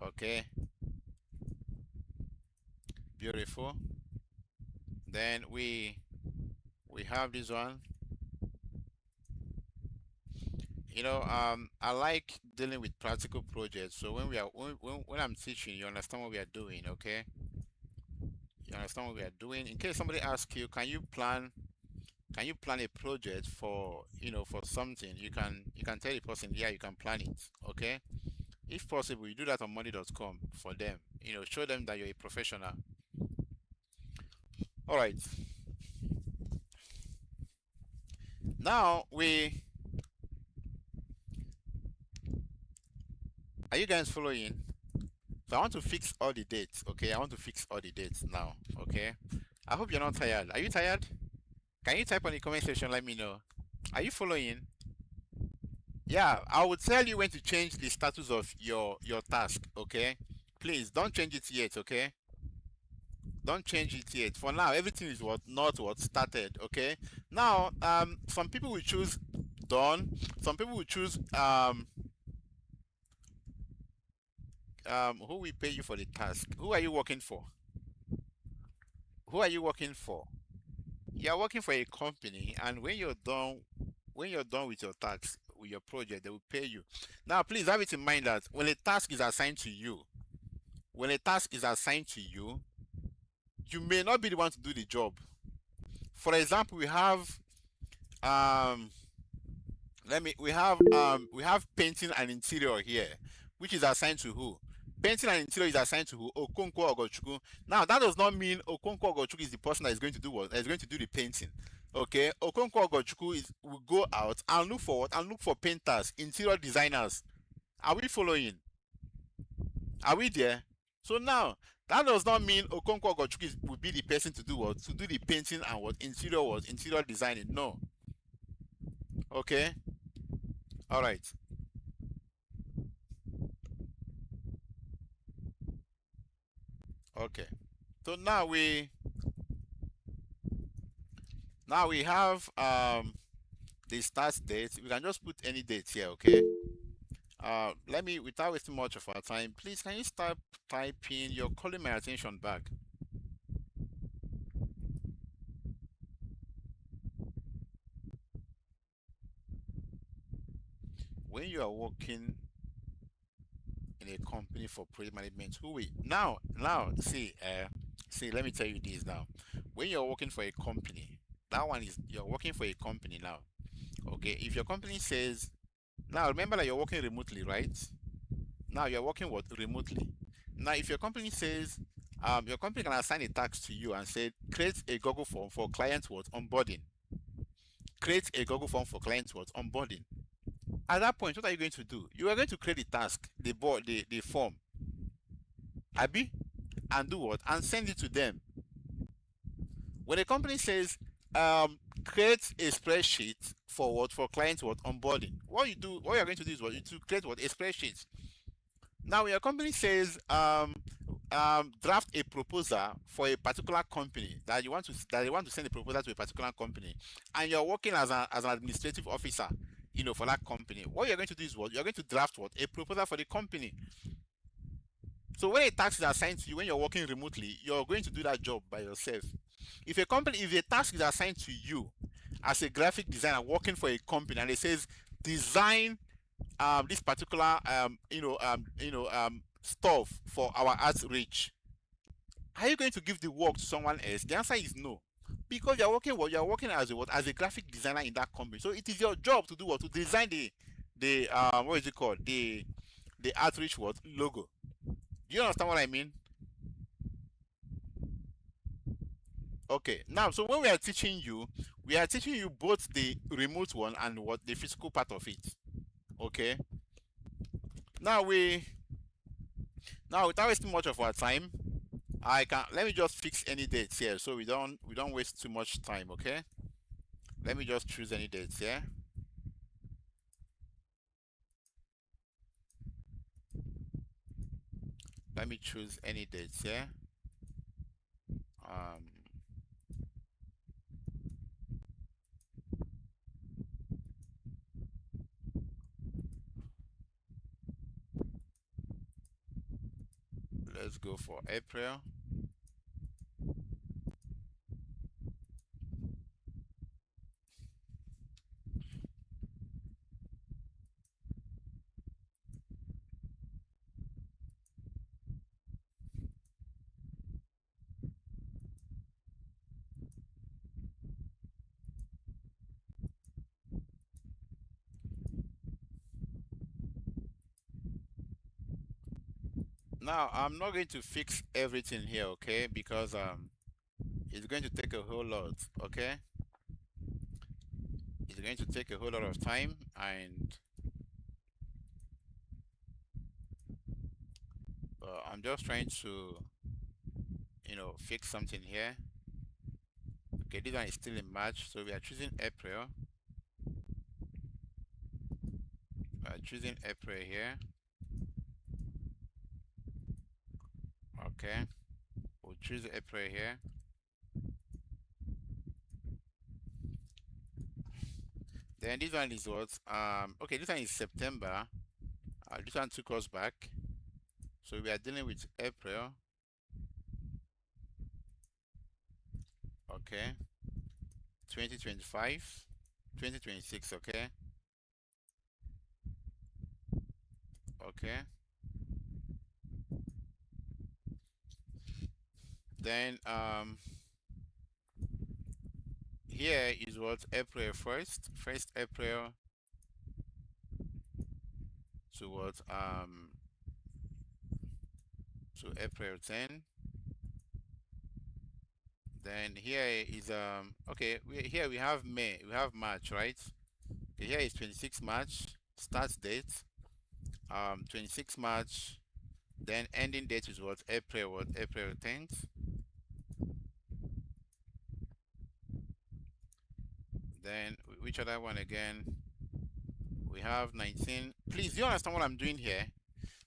Okay, beautiful. Then we have this one. I like dealing with practical projects. So when I'm teaching, you understand what we are doing. Okay, you understand what we are doing. In case somebody asks you, can you plan a project for for something? You can tell the person, yeah, you can plan it. Okay, if possible, you do that on money.com for them. Show them that you're a professional. All right. Now are you guys following? So I want to fix all the dates. Okay, I want to fix all the dates now. Okay, I hope you're not tired. Are you tired? Can you type on the comment section? Let me know. Are you following? Yeah, I will tell you when to change the status of your task. Okay, please don't change it yet. Okay. Don't change it yet. For now, everything is what not what started. Okay. Now, some people will choose done. Some people will choose who will pay you for the task. Who are you working for? Who are you working for? You are working for a company, and when you're done with your task, with your project, they will pay you. Now, please have it in mind that when a task is assigned to you, when a task is assigned to you, you may not be the one to do the job. For example, um we have painting and interior here, which is assigned to who? Painting and interior is assigned to who? Okonkwo Ogochukwu. Now that does not mean Okonkwo Ogochukwu is the person that is going to do what? That is going to do the painting. Okay, Okonkwo Ogochukwu is will go out and look for what? And look for painters, interior designers. Are we following? Are we there? So now that does not mean Okonkwo Ogochukwu will be the person to do what? To do the painting and what? Interior designing. No. Okay. All right. Okay. So now we have the start date. We can just put any date here, okay? Let me, without wasting much of our time, please can you start typing? You're calling my attention back. When you are working in a company for project management, who we now see, let me tell you this now. When you're working for a company, that one is you're working for a company now. Okay, if your company says now remember that you're working remotely, right? Now you're working what remotely. Now, if your company says, your company can assign a task to you and say, create a Google form for client what onboarding. Create a Google form for client what onboarding. At that point, what are you going to do? You are going to create the task, the form, Abby, and do what? And send it to them. When a company says, create a spreadsheet for what? For client what onboarding. What you're going to do is what? You to create what? A spreadsheet. Now, when your company says, draft a proposal for a particular company that you want to send a proposal to a particular company, and you're working as an administrative officer, for that company. What you're going to do is what you're going to draft what a proposal for the company. So when a task is assigned to you when you're working remotely, you're going to do that job by yourself. If a task is assigned to you as a graphic designer working for a company, and it says design this particular stuff for our outreach, are you going to give the work to someone else? The answer is no, because you're working as a graphic designer in that company. So it is your job to do what? To design the what is it called? The outreach what logo. Do you understand what I mean? Okay. Now, so when we are teaching you both the remote one and what the physical part of it. Okay. Now without wasting much of our time, I can let me just fix any dates here so we don't waste too much time, okay? Let me just choose any dates here. Let me choose any dates here. Um, let's go for April. Now, I'm not going to fix everything here, okay? Because it's going to take a whole lot, okay? It's going to take a whole lot of time, and I'm just trying to, fix something here. Okay, this one is still in March, so we are choosing April. We are choosing April here. Okay. We'll choose April here. Then this one is what? Okay, this one is September. This one took us back. So we are dealing with April. Okay. 2025. 2026. Okay. Okay. Then here is what? April 1st. 1st April to what? To April 10. Then here is okay, here we have May, we have March, right? Okay, here is 26 March start date. 26 March, then ending date is what? April 10th. Then which other one again? We have 19. Please, do you understand what I'm doing here?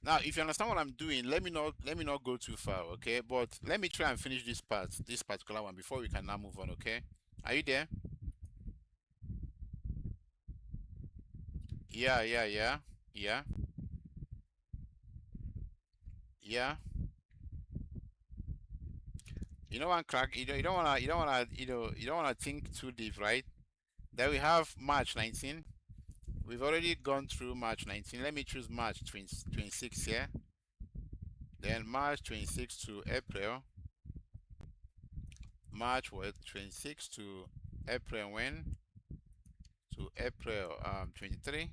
Now, if you understand what I'm doing, let me not go too far, okay? But let me try and finish this part, this particular one, before we can now move on, okay? Are you there? Yeah, yeah, yeah, yeah, yeah. You know one crack. You don't wanna think too deep, right? Then we have March 19. We've already gone through March 19. Let me choose March 26 here. Then March 26 to April. March what? 26 to April when? To April 23.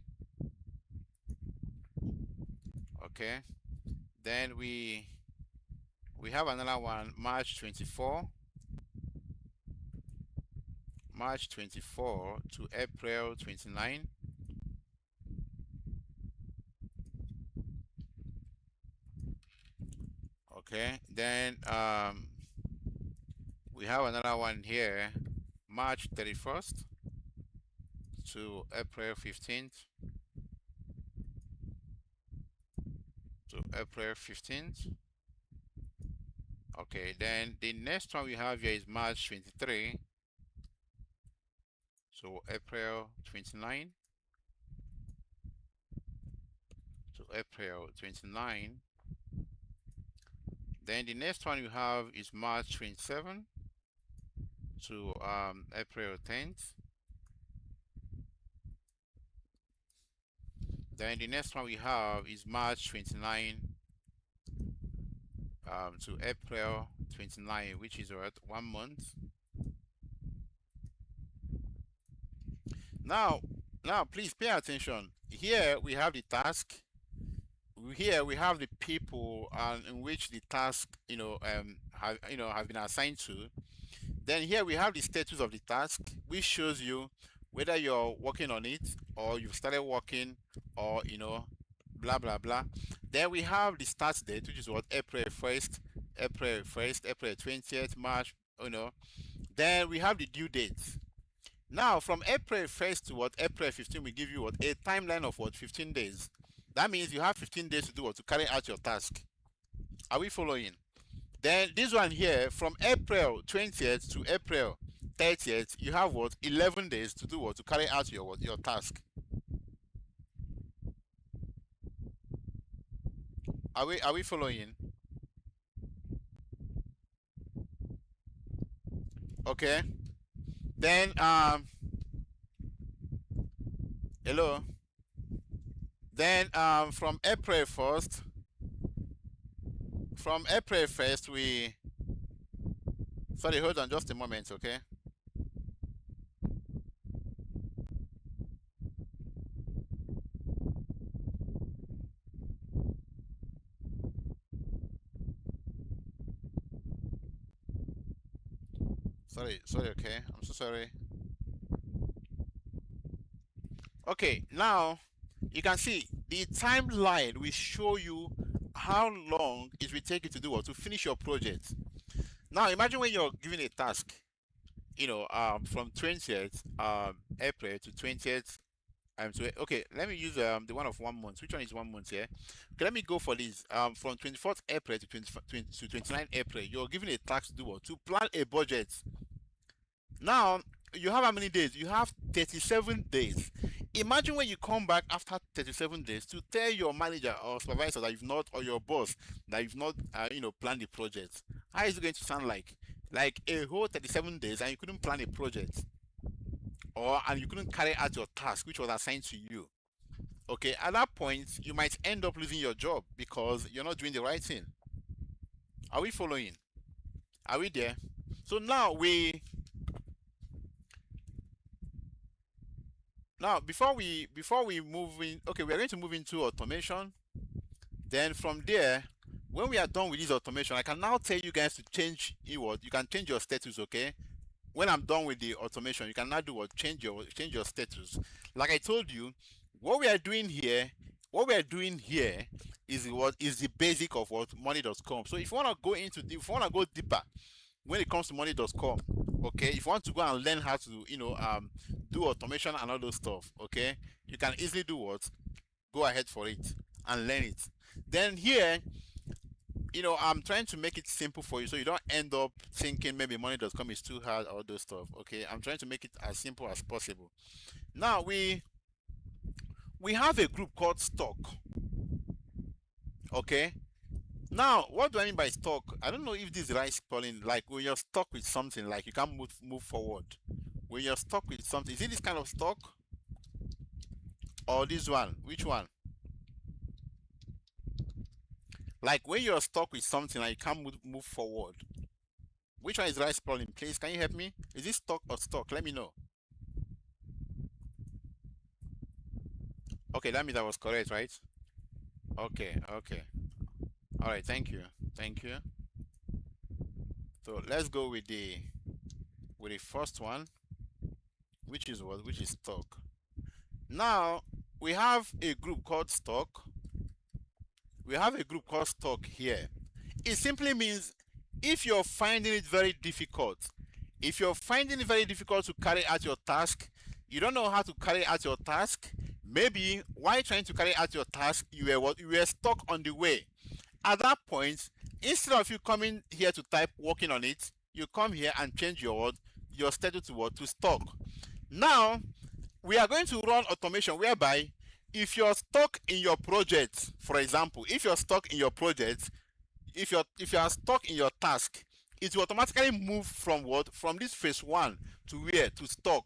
Okay. Then we have another one, March 24. March 24 to April 29. Okay. Then we have another one here, March 31st to April 15th. To April 15th. Okay, then the next one we have here is March 23. So April 29 to April 29. Then the next one you have is March 27 to April 10th. Then the next one we have is March 29 to April 29, which is what, 1 month. Now, please pay attention. Here we have the task. Here we have the people in which the task, have been assigned to. Then here we have the status of the task, which shows you whether you're working on it or you've started working, or blah blah blah. Then we have the start date, which is what? April 1st, April 20th, March. Then we have the due date. Now from April 1st to what? April 15, we give you what? A timeline of what? 15 days. That means you have 15 days to do what? To carry out your task. Are we following? Then this one here, from April 20th to April 30th, you have what? 11 days to do what? To carry out your task. Are we following? Okay. Then hello. Then from April 1st, we sorry, hold on just a moment, okay? Sorry, okay. I'm so sorry. Okay, now you can see the timeline will show you how long it will take you to do what? To finish your project. Now imagine when you're given a task, from 20th April to 20th So okay, let me use the one of 1 month. Which one is 1 month here? Okay, let me go for this. From 24th April to 29th April, you're given a task to do what? To plan a budget. Now, you have how many days? You have 37 days. Imagine when you come back after 37 days to tell your manager or supervisor that you've not, or your boss that you've not, planned the project. How is it going to sound like? Like a whole 37 days and you couldn't plan a project, and you couldn't carry out your task which was assigned to you. Okay, at that point, you might end up losing your job because you're not doing the right thing. Are we following? Are we there? So now before we move in, okay, we are going to move into automation. Then from there, when we are done with this automation, I can now tell you guys to change what you can change your status. Okay, when I'm done with the automation, you can now do what? Change your status. Like I told you, what we are doing here, what we are doing here is what is the basic of what money.com. So if you want to go deeper when it comes to money.com, okay, if you want to go and learn how to do automation and all those stuff, okay, you can easily do what? Go ahead for it and learn it. Then here, I'm trying to make it simple for you so you don't end up thinking maybe money.com is too hard or those stuff. Okay, I'm trying to make it as simple as possible. Now we have a group called stock. Okay. Now, what do I mean by stock? I don't know if this is right spelling. Like when you're stuck with something, like you can't move forward. When you're stuck with something, is it this kind of stock or this one? Which one? Like when you're stuck with something and you can't move forward. Which one is right spelling? Please, can you help me? Is this stock or stock? Let me know. Okay, that means I was correct, right? Okay, okay. All right, thank you. Thank you. So let's go with the first one, which is what? Which is stock. Now, we have a group called stock. We have a group called stock here. It simply means if you're finding it very difficult, to carry out your task, you don't know how to carry out your task, maybe while trying to carry out your task, you were stuck on the way. At that point, instead of you coming here to type working on it, you come here and change your status to what? To stock. Now, we are going to run automation whereby if you're stuck in your project, for example, if you're stuck in your project, if you are stuck in your task, it will automatically move from what? From this phase 1 to where? To stock.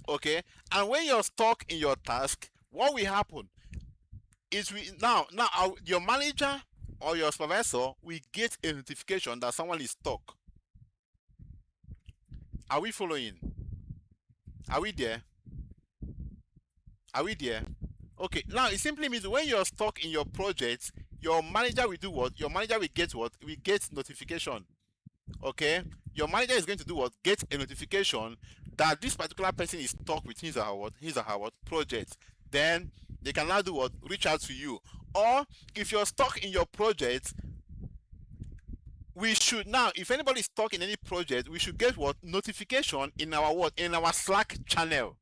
Okay? And when you're stuck in your task, what will happen is your manager or your supervisor will get a notification that someone is stuck. Are we following? Are we there? Are we there? Okay, now it simply means when you're stuck in your project, your manager will do what? Your manager will get what? Will get notification. Okay? Your manager is going to do what? Get a notification that this particular person is stuck with his or her project. Then they can now do what? Reach out to you. Or if you're stuck in your project, we should now, if anybody is stuck in any project, we should get what? Notification in our what? In our Slack channel.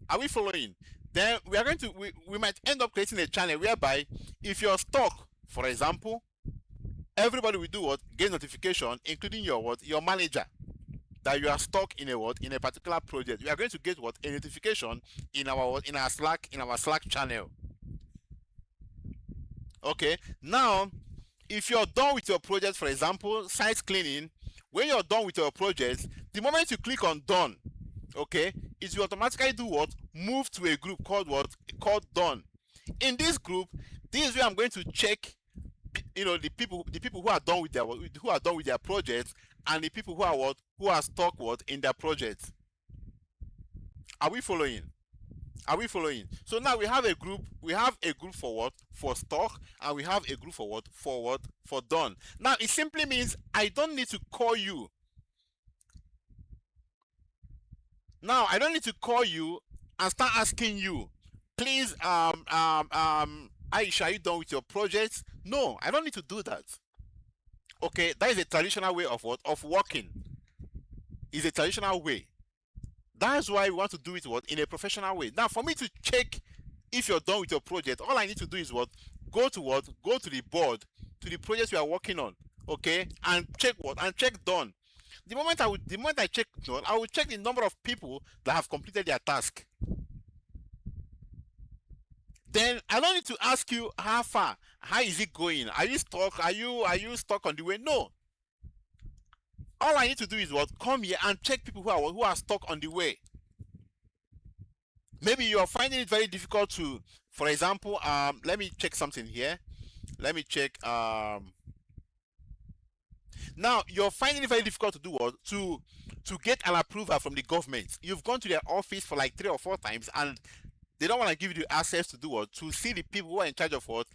Are we following? Then we are going to we might end up creating a channel whereby if you're stuck, for example, everybody will do what? Get notification, including your what? Your manager, that you are stuck in a what? In a particular project. We are going to get what? A notification in our what? In our Slack channel. Okay. Now, if you're done with your project, for example, site cleaning, when you're done with your project, the moment you click on done, okay, it will automatically do what? Move to a group called what? Called done. In this group, this is where I'm going to check, the people who are done with their projects, and the people who are what? Who are stuck what? In their projects. Are we following? Are we following? So now we have a group for what? For stock, and we have a group for what? For what? For done. Now it simply means I don't need to call you. Now I don't need to call you and start asking you, please, Aisha, are you done with your project? No, I don't need to do that. Okay, that is a traditional way of what? Of working. It's a traditional way That's why we want to do it what in a professional way. Now, for me to check if you're done with your project, all I need to do is what go to the board, to the project we are working on, okay, and check what and check done. The moment I check done, I will check the number of people that have completed their task. Then I don't need to ask you how far, how is it going? Are you stuck? Are you stuck on the way? No. All I need to do is what come here and check people who are stuck on the way. Maybe you are finding it very difficult to, for example, let me check something here. Let me check. Now you're finding it very difficult to do what to get an approval from the government. You've gone to their office for like 3 or 4 times, and they don't want to give you the access to do what to see the people who are in charge of what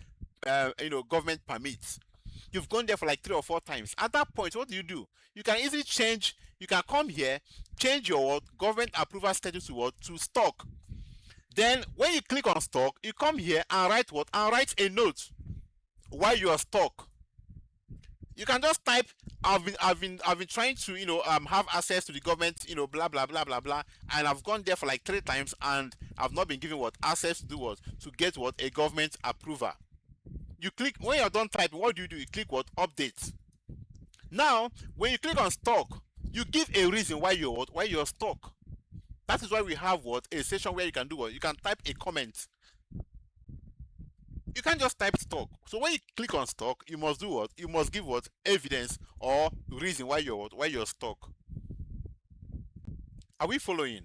government permits. You've gone there for like 3 or 4 times. At that point, what do? You can easily change. You can come here, change your what, government approval status to what to stock. Then when you click on stock, you come here and write what and write a note why you are stuck. You can just type I've been trying to have access to the government, blah blah blah blah blah, and I've gone there for like 3 times and I've not been given what access to do what to get what a government approval. You click when you're done typing. What do? You click what update. Now when you click on stock, you give a reason why you're stuck. That is why we have what a section where you can do what you can type a comment. You can't just type stock. So when you click on stock, you must do what? You must give what evidence or reason why you're stuck. Are we following?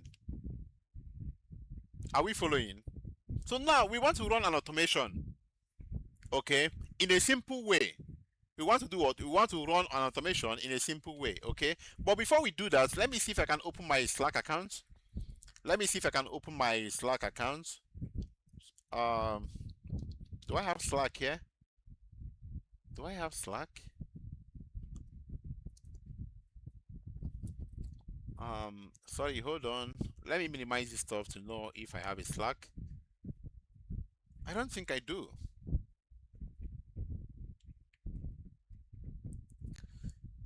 Are we following? So now we want to run an automation, okay, in a simple way. We want to do what? We want to run an automation in a simple way, okay? But before we do that, let me see if I can open my Slack account. Let me see if I can open my Slack account. Do I have Slack here? Do I have Slack? Sorry, hold on. Let me minimize this stuff to know if I have a Slack. I don't think I do.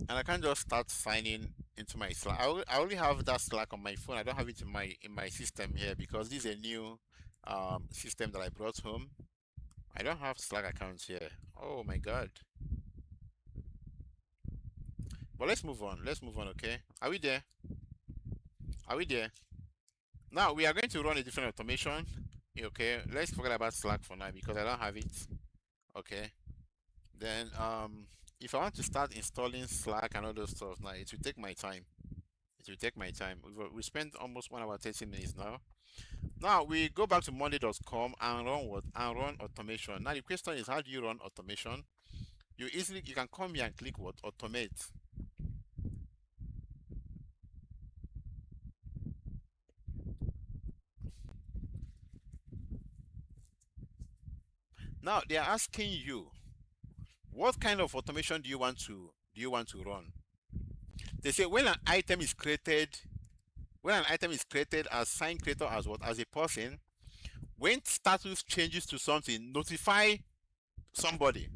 And I can't just start signing into my Slack. I only have that Slack on my phone. I don't have it in my system here because this is a new system that I brought home. I don't have Slack accounts here. Oh my god. But let's move on. Let's move on, okay? Are we there? Are we there? Now we are going to run a different automation. Okay, let's forget about Slack for now because I don't have it. Okay. Then if I want to start installing Slack and all those stuff now, it will take my time. It will take my time. We spent almost 1 hour 30 minutes now. Now we go back to monday.com and run what? And run automation. Now the question is, how do you run automation? You can come here and click what? Automate. Now they are asking you, what kind of automation do you want to run? They say when an item is created as sign creator as what? As a person, when status changes to something, notify somebody.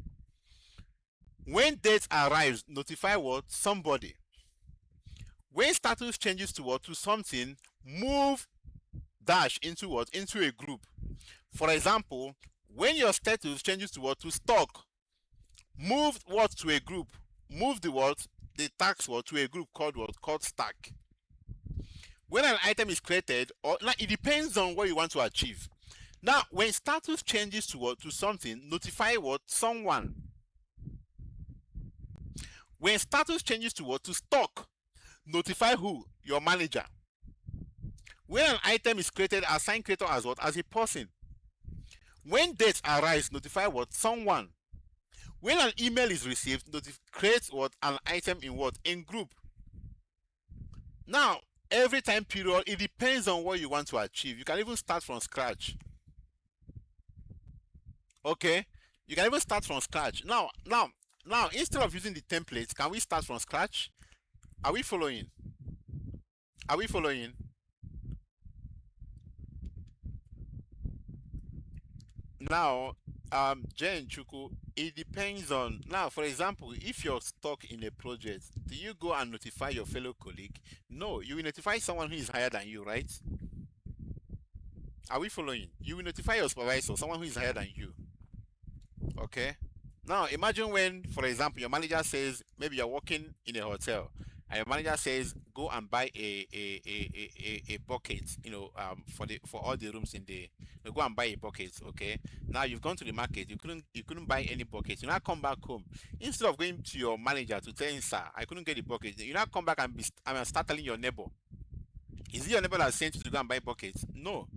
When date arrives, notify what? Somebody. When status changes to what? To something, move dash into what? Into a group. For example, when your status changes to what? To stock, move what to a group. Move the what? The tax what? To a group called what? Called stack. When an item is created, or now it depends on what you want to achieve. Now, when status changes to what? To something, notify what? Someone. When status changes to what? To stock, notify who? Your manager. When an item is created, assign creator as what? As a person. When dates arise, notify what? Someone. When an email is received, create what? An item in what? In group. Now, every time period, it depends on what you want to achieve. You can even start from scratch. Okay? You can even start from scratch. Now, instead of using the templates, can we start from scratch? Are we following? Are we following? Now, Jen Chuku, It depends on now. For example, if you're stuck in a project, do you go and notify your fellow colleague? No, you will notify someone who is higher than you, right? Are we following? You will notify your supervisor, someone who is higher than you. Okay. Now imagine when, for example, your manager says maybe you're working in a hotel, and your manager says go and buy a bucket, for all the rooms in the. Go and buy a bucket. Okay. Now you've gone to the market, you couldn't buy any bucket. You now come back home. Instead of going to your manager to tell him, sir, I couldn't get the bucket. You now come back and start telling your neighbor. Is it your neighbor that sent you to go and buy buckets? No.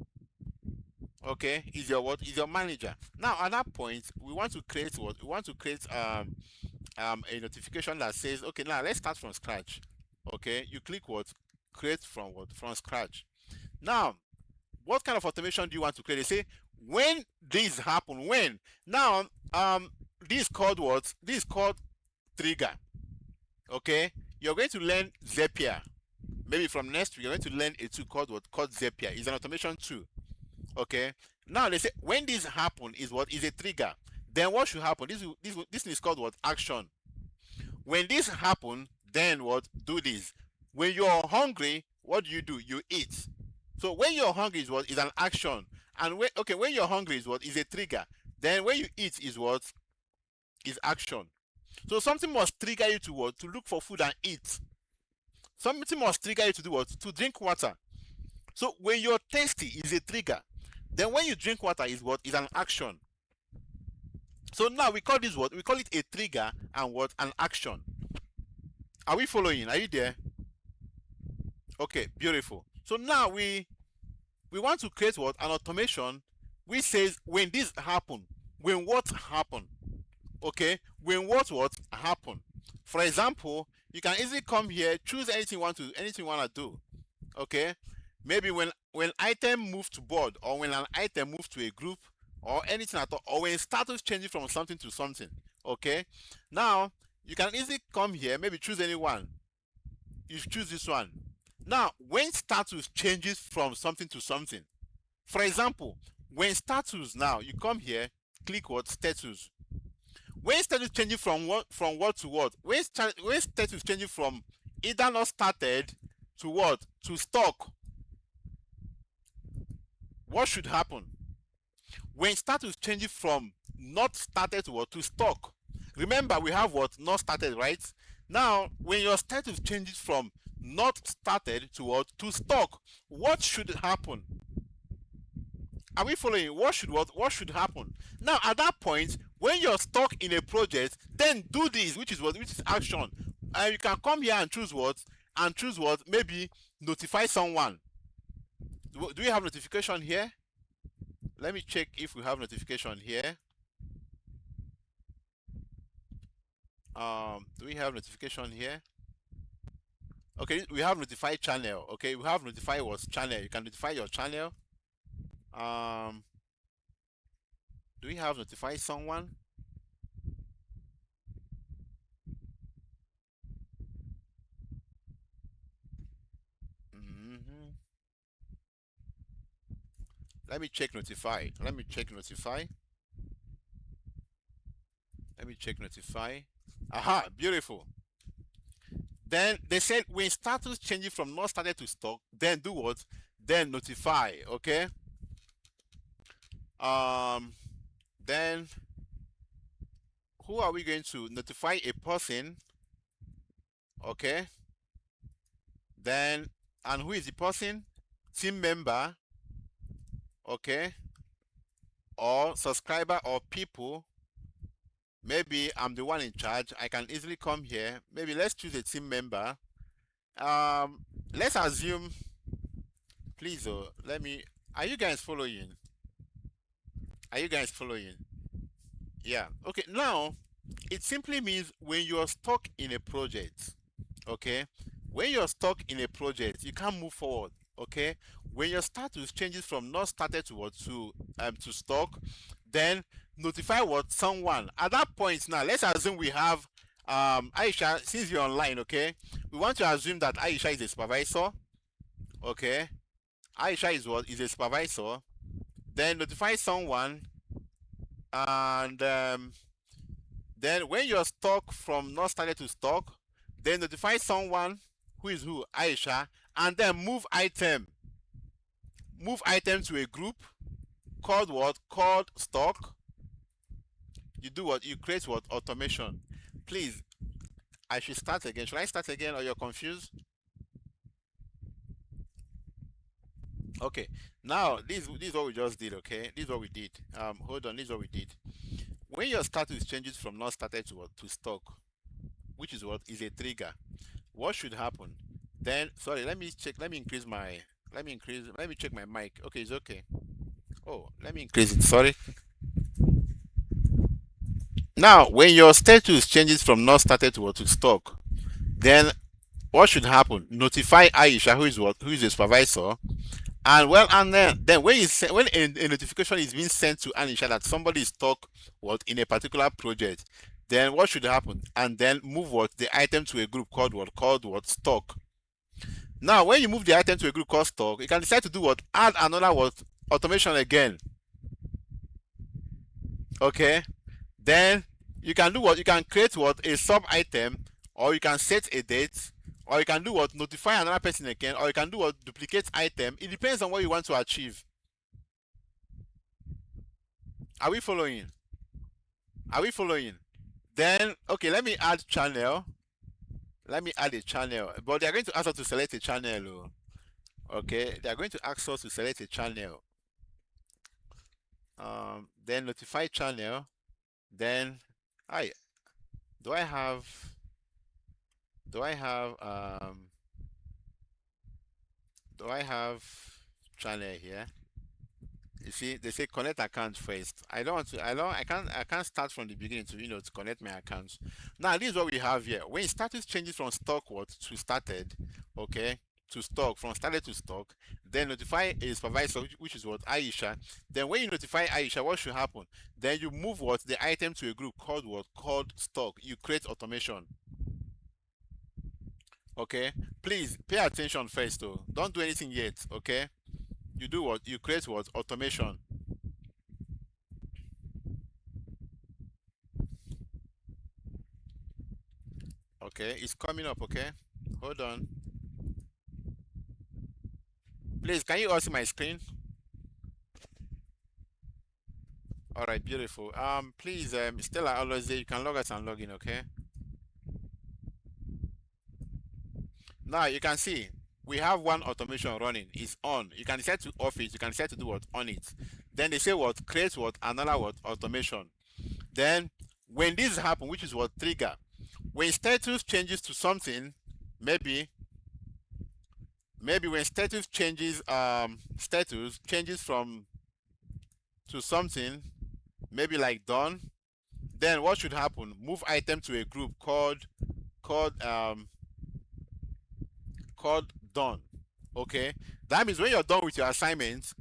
Okay, is your what? Is your manager. Now at that point, we want to create what? We want to create a notification that says, okay, now let's start from scratch. Okay, you click what? Create from what? From scratch. Now, what kind of automation do you want to create? They say when this happen, when now this is called what? This is called trigger. Okay, you're going to learn Zapier. Maybe from next week, you're going to learn a tool called what? Called Zapier. It's an automation tool. Okay. Now they say when this happen is what is a trigger. Then what should happen? This is called what? Action. When this happen, then what? Do this. When you're hungry, what do? You eat. So when you're hungry is what? Is an action. And when you're hungry is what? Is a trigger. Then when you eat is what? Is action. So something must trigger you to what? To look for food and eat. Something must trigger you to do what? To drink water. So when you're thirsty is a trigger. Then when you drink water is what? Is an action. So now we call this what? We call it a trigger and what? An action. Are we following? Are you there? Okay, beautiful. So now we want to create what? An automation which says when this happen, when what happen. Okay, when what happen. For example, you can easily come here, choose anything you want to do. Okay, maybe when item move to board, or when an item move to a group, or anything at all, or when status changes from something to something. Okay, now you can easily come here, maybe choose any one. You choose this one. Now when status changes from something to something, for example, when status, now you come here, click what? Status. When status changing from what to what? When status changing from either not started to what? To stock. What should happen? When status changing from not started to what? To stock. Remember, we have what? Not started, right? Now, when your status changes from not started to what? To stock. What should happen? Are we following? What should happen? Now, at that point, when you're stuck in a project, then do this, which is what? Which is action. And you can come here and choose what? And choose what? Maybe notify someone. Do we have notification here? Let me check if we have notification here. Do we have notification here? Okay, we have notify channel. Okay, we have notify what? Channel. You can notify your channel. Do we have notify someone? Let me check notify. Let me check notify. Aha, beautiful. Then they said when status changes from not started to stock, then do what? Then notify. Okay. Then who are we going to notify? A person. Okay. Then, and who is the person? Team member. Okay. Or subscriber or people. Maybe I'm the one in charge. I can easily come here. Maybe let's choose a team member. Let's assume, please, are you guys following? Are you guys following? Yeah. Okay, now, it simply means when you're stuck in a project, okay? When you're stuck in a project, you can't move forward, okay? When your status changes from not started to what? To stock, then notify what? Someone. At that point now, let's assume we have Aisha, since you're online, okay? We want to assume that Aisha is a supervisor, okay? Aisha is what? Is a supervisor. Then notify someone, and Then when you're stuck from not started to stock, then notify someone who is who, Aisha, and then move item. Move item to a group called what? Called stock. You do what? You create what? Automation. Please, I should start again. Should I start again or you're confused? Okay. Now, this is what we just did, okay? This is what we did. Hold on, this is what we did. When your status changes from not started to what? To stock, which is what? Is a trigger. What should happen? Then, sorry, let me check. Let me check my mic. Okay, it's okay. Oh, let me increase it. Sorry. Now, when your status changes from not started to what? To stock, then what should happen? Notify Aisha, who is what? Who is the supervisor. And well, and then when a notification is being sent to Anisha that somebody is stuck what in a particular project, then what should happen? And then move what the item to a group called what? Called what? Stock. Now, when you move the item to a group called stock, you can decide to do what? Add another what? Automation again. Okay. Then you can do what? You can create what? A sub item, or you can set a date, or you can do what? Notify another person again, or you can do what? Duplicate item. It depends on what you want to achieve. Are we following? Are we following? Then, okay, let me add channel. Let me add a channel. But they are going to ask us to select a channel. Okay, they are going to ask us to select a channel. Then notify channel. Then, I do I have do I have do I have channel here? You see, they say connect account first. I don't want to. I can't start from the beginning to to connect my accounts. Now this is what we have here. When status changes from stock what to started, okay, to stock from started to stock, then notify a supervisor, which is what Aisha. Then when you notify Aisha, what should happen? Then you move what the item to a group called what? Called stock. You create automation. Okay, please pay attention first though. Don't do anything yet. Okay, you do what? You create what? Automation. Okay, it's coming up. Okay, hold on. Please, can you all see my screen? All right, beautiful. Please, Stella, always there. You can log out and log in. Okay. Now you can see we have one automation running. It's on. You can decide to off it. You can decide to do what on it. Then they say what create what another what automation. Then when this happen, which is what trigger, when status changes to something, maybe when status changes from to something, maybe like done, then what should happen? Move item to a group called called done. Okay, that means when you're done with your assignment,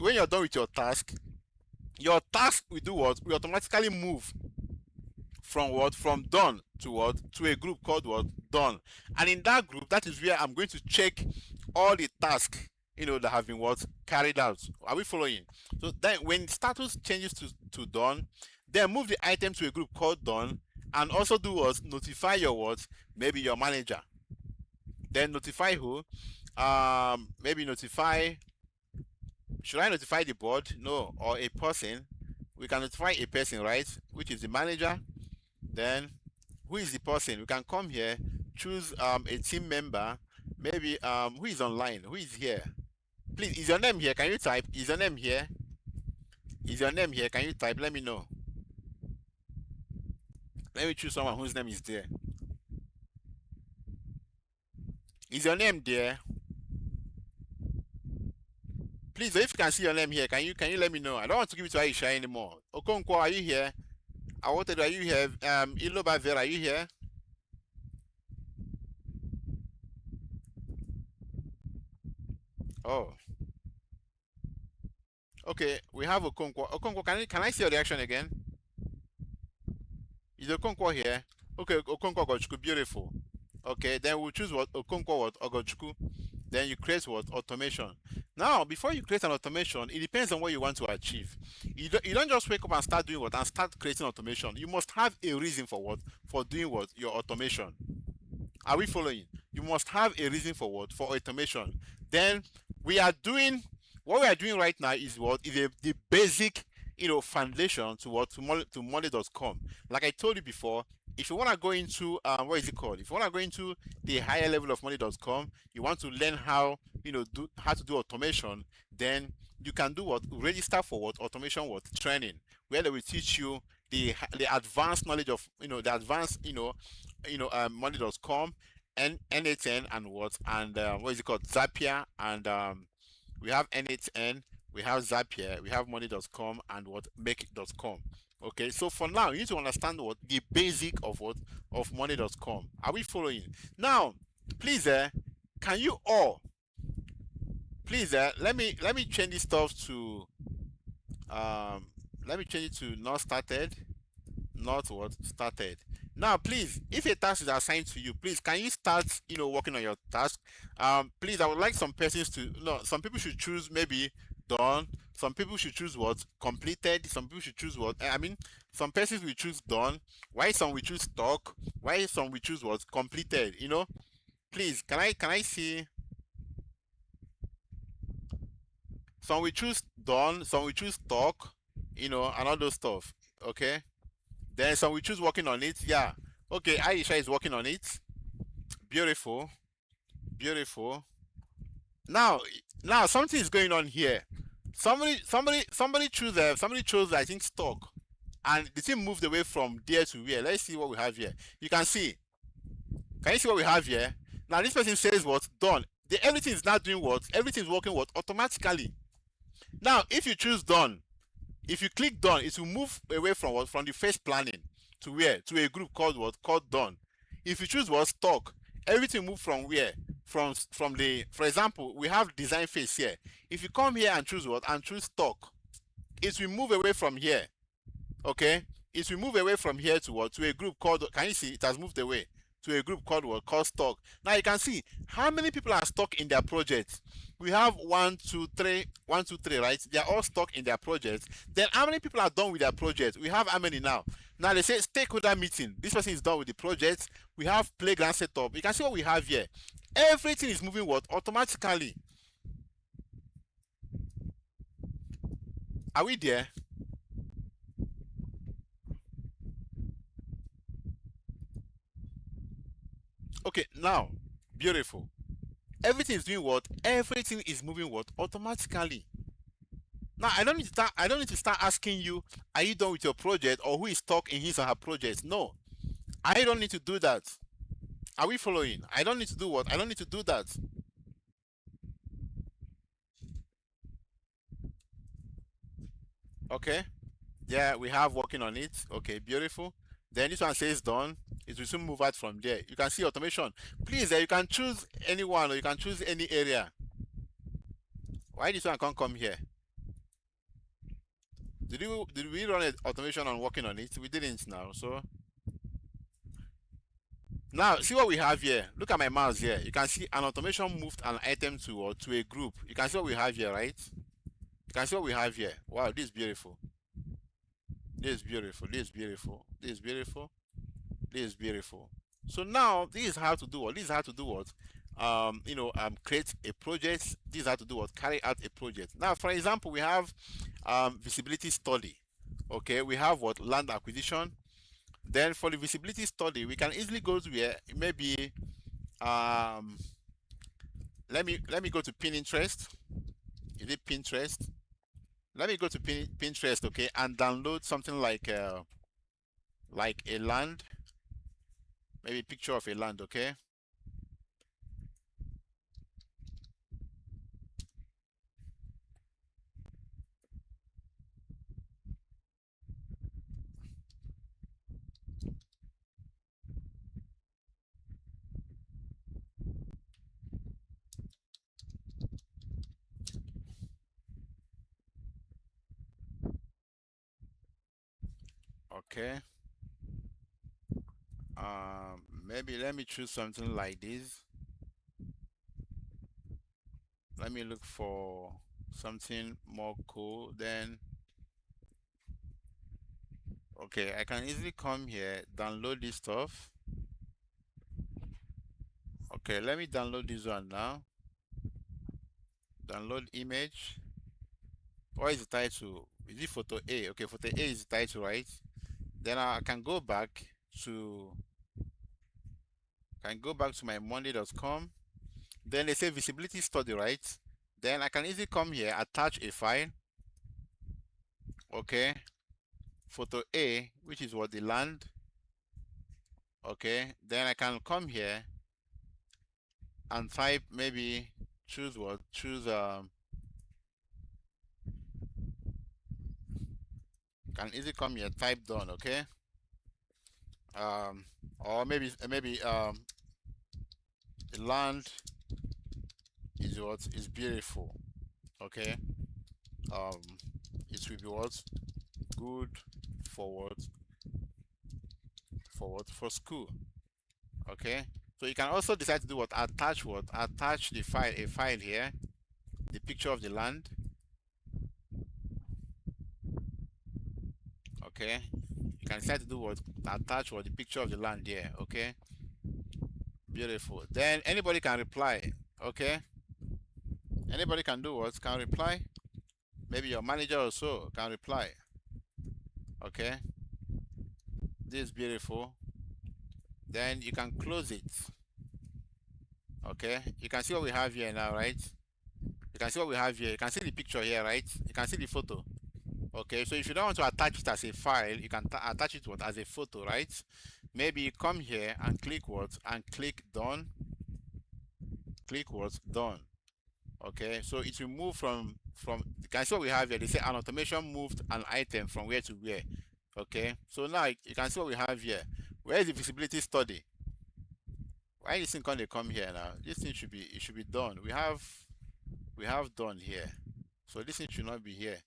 when you're done with your task will do what? We automatically move from what? From done to what? To a group called what? Done. And in that group, that is where I'm going to check all the tasks that have been what? Carried out. Are we following? So then when status changes to done, then move the item to a group called done, and also do what? Notify your what? Maybe your manager. Then notify who? Maybe notify. Should I notify the board? No, or a person. We can notify a person, right? Which is the manager. Then who is the person? We can come here, choose a team member. Maybe who is online? Who is here? Please, is your name here? Can you type? Is your name here? Is your name here? Can you type? Let me know. Let me choose someone whose name is there. Is your name there? Please, if you can see your name here, can you let me know? I don't want to give it to Aisha anymore. Okonkwo, are you here? I wanted, are you here? Iloba Vera, are you here? Oh. Okay, we have Okonkwo. Okonkwo, can I see your reaction again? Is Okonkwo here? Okay, Okonkwo Ogochukwu, beautiful. Okay, then we'll choose what? Okonkwo what? Ogochukwu. Then you create what? Automation. Now, before you create an automation, it depends on what you want to achieve. You don't just wake up and start doing what and start creating automation. You must have a reason for what, for doing what, your automation. Are we following? You must have a reason for what, for automation. Then we are doing what we are doing right now is what is the basic, foundation to what, to money.com. Like I told you before, if you want to go into what is it called, if you want to go into the higher level of money.com, you want to learn how, do how to do automation, then you can do what, register for what, automation what, training, where they will teach you the advanced knowledge of, the advanced, money.com and N8N and what, and what is it called, Zapier, and we have N8N, we have Zapier, we have money.com, and what, make.com. Okay, so for now you need to understand what the basic of what, of money.com. Are we following? Now, please, can you all please, let me change this stuff to, um let me change it to not started, not what, started. Now, please, if a task is assigned to you, please can you start, working on your task. Please, I would like some persons to, no, some people should choose maybe done, some people should choose what, completed, some people should choose what, I mean, some persons will choose done, why some will choose stock, why some will choose what, completed, please, can I see, some will choose done, some will choose stock, and all those stuff. Okay, then some will choose working on it. Yeah. Okay, Aisha is working on it. Beautiful, beautiful. Now, now something is going on here. Somebody chose, I think, stock, and the team moved away from there to where. Let's see what we have here. You can see. Can you see what we have here? Now this person says what, done. Everything is not doing what? Everything is working what, automatically. Now, if you choose done, if you click done, it will move away from what, from the first planning to where, to a group called what, called done. If you choose what, stock, everything move from where, from the, for example, we have design phase here. If you come here and choose what, and choose stock, it will move away from here. Okay, it will move away from here to what, to a group called, can you see it has moved away to a group called what, called stock. Now you can see how many people are stuck in their project. We have one, two, three, one, two, three, right? They are all stuck in their project. Then how many people are done with their project? We have how many now? Now they say stakeholder meeting. This person is done with the project. We have playground setup. You can see what we have here. Everything is moving what, automatically. Are we there? Okay, now, beautiful. Everything is doing what? Everything is moving what? Automatically. Now I don't need to start asking you, are you done with your project, or who is stuck in his or her project? No. I don't need to do that. Are we following? I don't need to do what? I don't need to do that. Okay? Yeah, we have working on it. Okay, beautiful. Then this one says done. It will soon move out from there. You can see automation. Please, you can choose anyone, or you can choose any area. Why this one can't come here? Did we run an automation on working on it? We didn't now. So now see what we have here. Look at my mouse here. You can see an automation moved an item to, or to a group. You can see what we have here, right? You can see what we have here. Wow, this is beautiful. This is beautiful. This is beautiful. This is beautiful. This is beautiful. So now this is how to do what? This is how to do what? Create a project. This is how to do what? Carry out a project. Now, for example, we have visibility study. Okay, we have what? Land acquisition. Then for the visibility study, we can easily go to where, maybe, um let me go to Pinterest. Is it Pinterest? Let me go to Pinterest, okay, and download something like a land, maybe a picture of a land, okay? Okay. Maybe let me choose something like this. let me look for something more cool. Then, okay, I can easily come here, download this stuff. Okay, let me download this one now. Download image. What is the title? Is it photo A? Okay, photo A is the title, right? Then I can go back to my monday.com. Then they say visibility study, right? Then I can easily come here, attach a file. Okay, photo A, which is what the land. Okay, then I can come here and type, maybe choose what? Choose can easily come here, type done. Okay, or maybe the land is what is beautiful. Okay, um it will be what good forward for school. Okay, so you can also decide to do what? Attach the file, a file here, the picture of the land. Okay, you can decide to do what? Attach what? The picture of the land here. Okay, beautiful. Then anybody can reply. Okay, anybody can do what? Can reply. Maybe your manager or so can reply. Okay, this is beautiful. Then you can close it. Okay, you can see what we have here now, right? You can see what we have here. You can see the picture here, right? You can see the photo. Okay, so if you don't want to attach it as a file, you can attach it what? As a photo, right? Maybe you come here and click what? And click done. Click what? Done. Okay, so it will move from you can see what we have here. They say an automation moved an item from where to where. Okay, so now you can see what we have here. Where is the visibility study? Why this thing can't come here now? This thing should be done. We have done here. So this thing should not be here.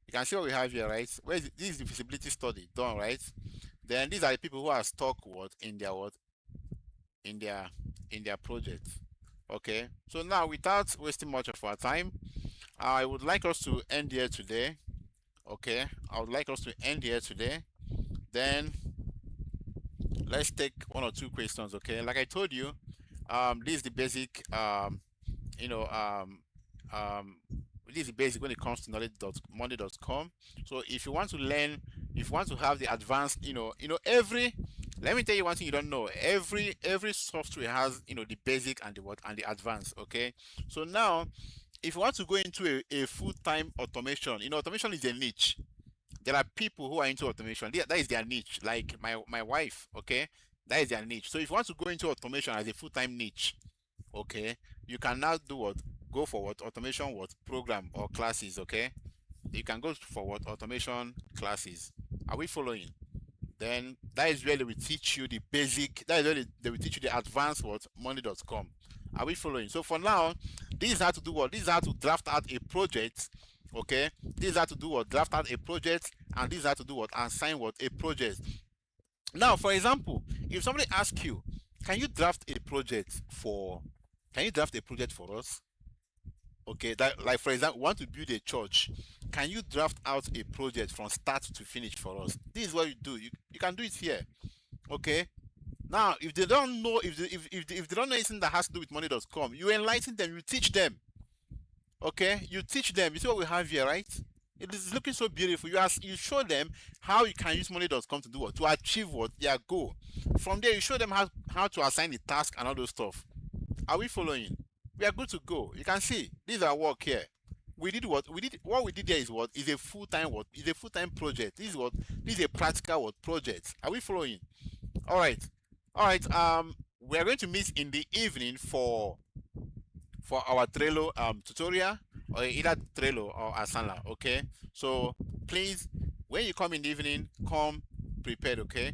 You can see what we have here, right? This is the feasibility study done, right? Then these are the people who are stuck in their project. Okay, so now without wasting much of our time, I would like us to end here today. Okay, I would like us to end here today. Then let's take one or two questions. Okay, like I told you, this is the basic you know this is basic when it comes to knowledge.monday.com. So if you want to learn, if you want to have the advanced, every, let me tell you one thing you don't know. Every software has the basic and the what and the advanced. Okay, so now if you want to go into a full-time automation, automation is a niche. There are people who are into automation. That is their niche. Like my wife. Okay, that is their niche. So if you want to go into automation as a full-time niche, okay, you can now do what? Go for what? Automation what? Program or classes. Okay, you can go for what? Automation classes. Are we following? Then that is where they will teach you the basic. That is where they will teach you the advanced what? Money.com. Are we following? So for now, this is how to do what? This is how to draft out a project. Okay, this is how to do what? Draft out a project, and this is how to do what? And sign what? A project. Now, for example, if somebody asks you, can you draft a project for? Can you draft a project for us? Okay, that, like, for example, want to build a church. Can you draft out a project from start to finish for us? This is what you do. You can do it here. Okay. Now, if they don't know, if they don't know anything that has to do with money.com, you enlighten them, you teach them. Okay, you teach them. You see what we have here, right? It is looking so beautiful. You show them how you can use money.com to do what? To achieve what? Their goal. From there, you show them how to assign the task and all those stuff. Are we following? We are good to go. You can see these are work here. We did what we did. What we did there is what is a full-time what is a full-time project. This is a practical what project. Are we following? All right, all right. We are going to meet in the evening for our Trello tutorial, or either Trello or Asana. Okay, so please, when you come in the evening, come prepared. Okay,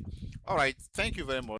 all right. Thank you very much.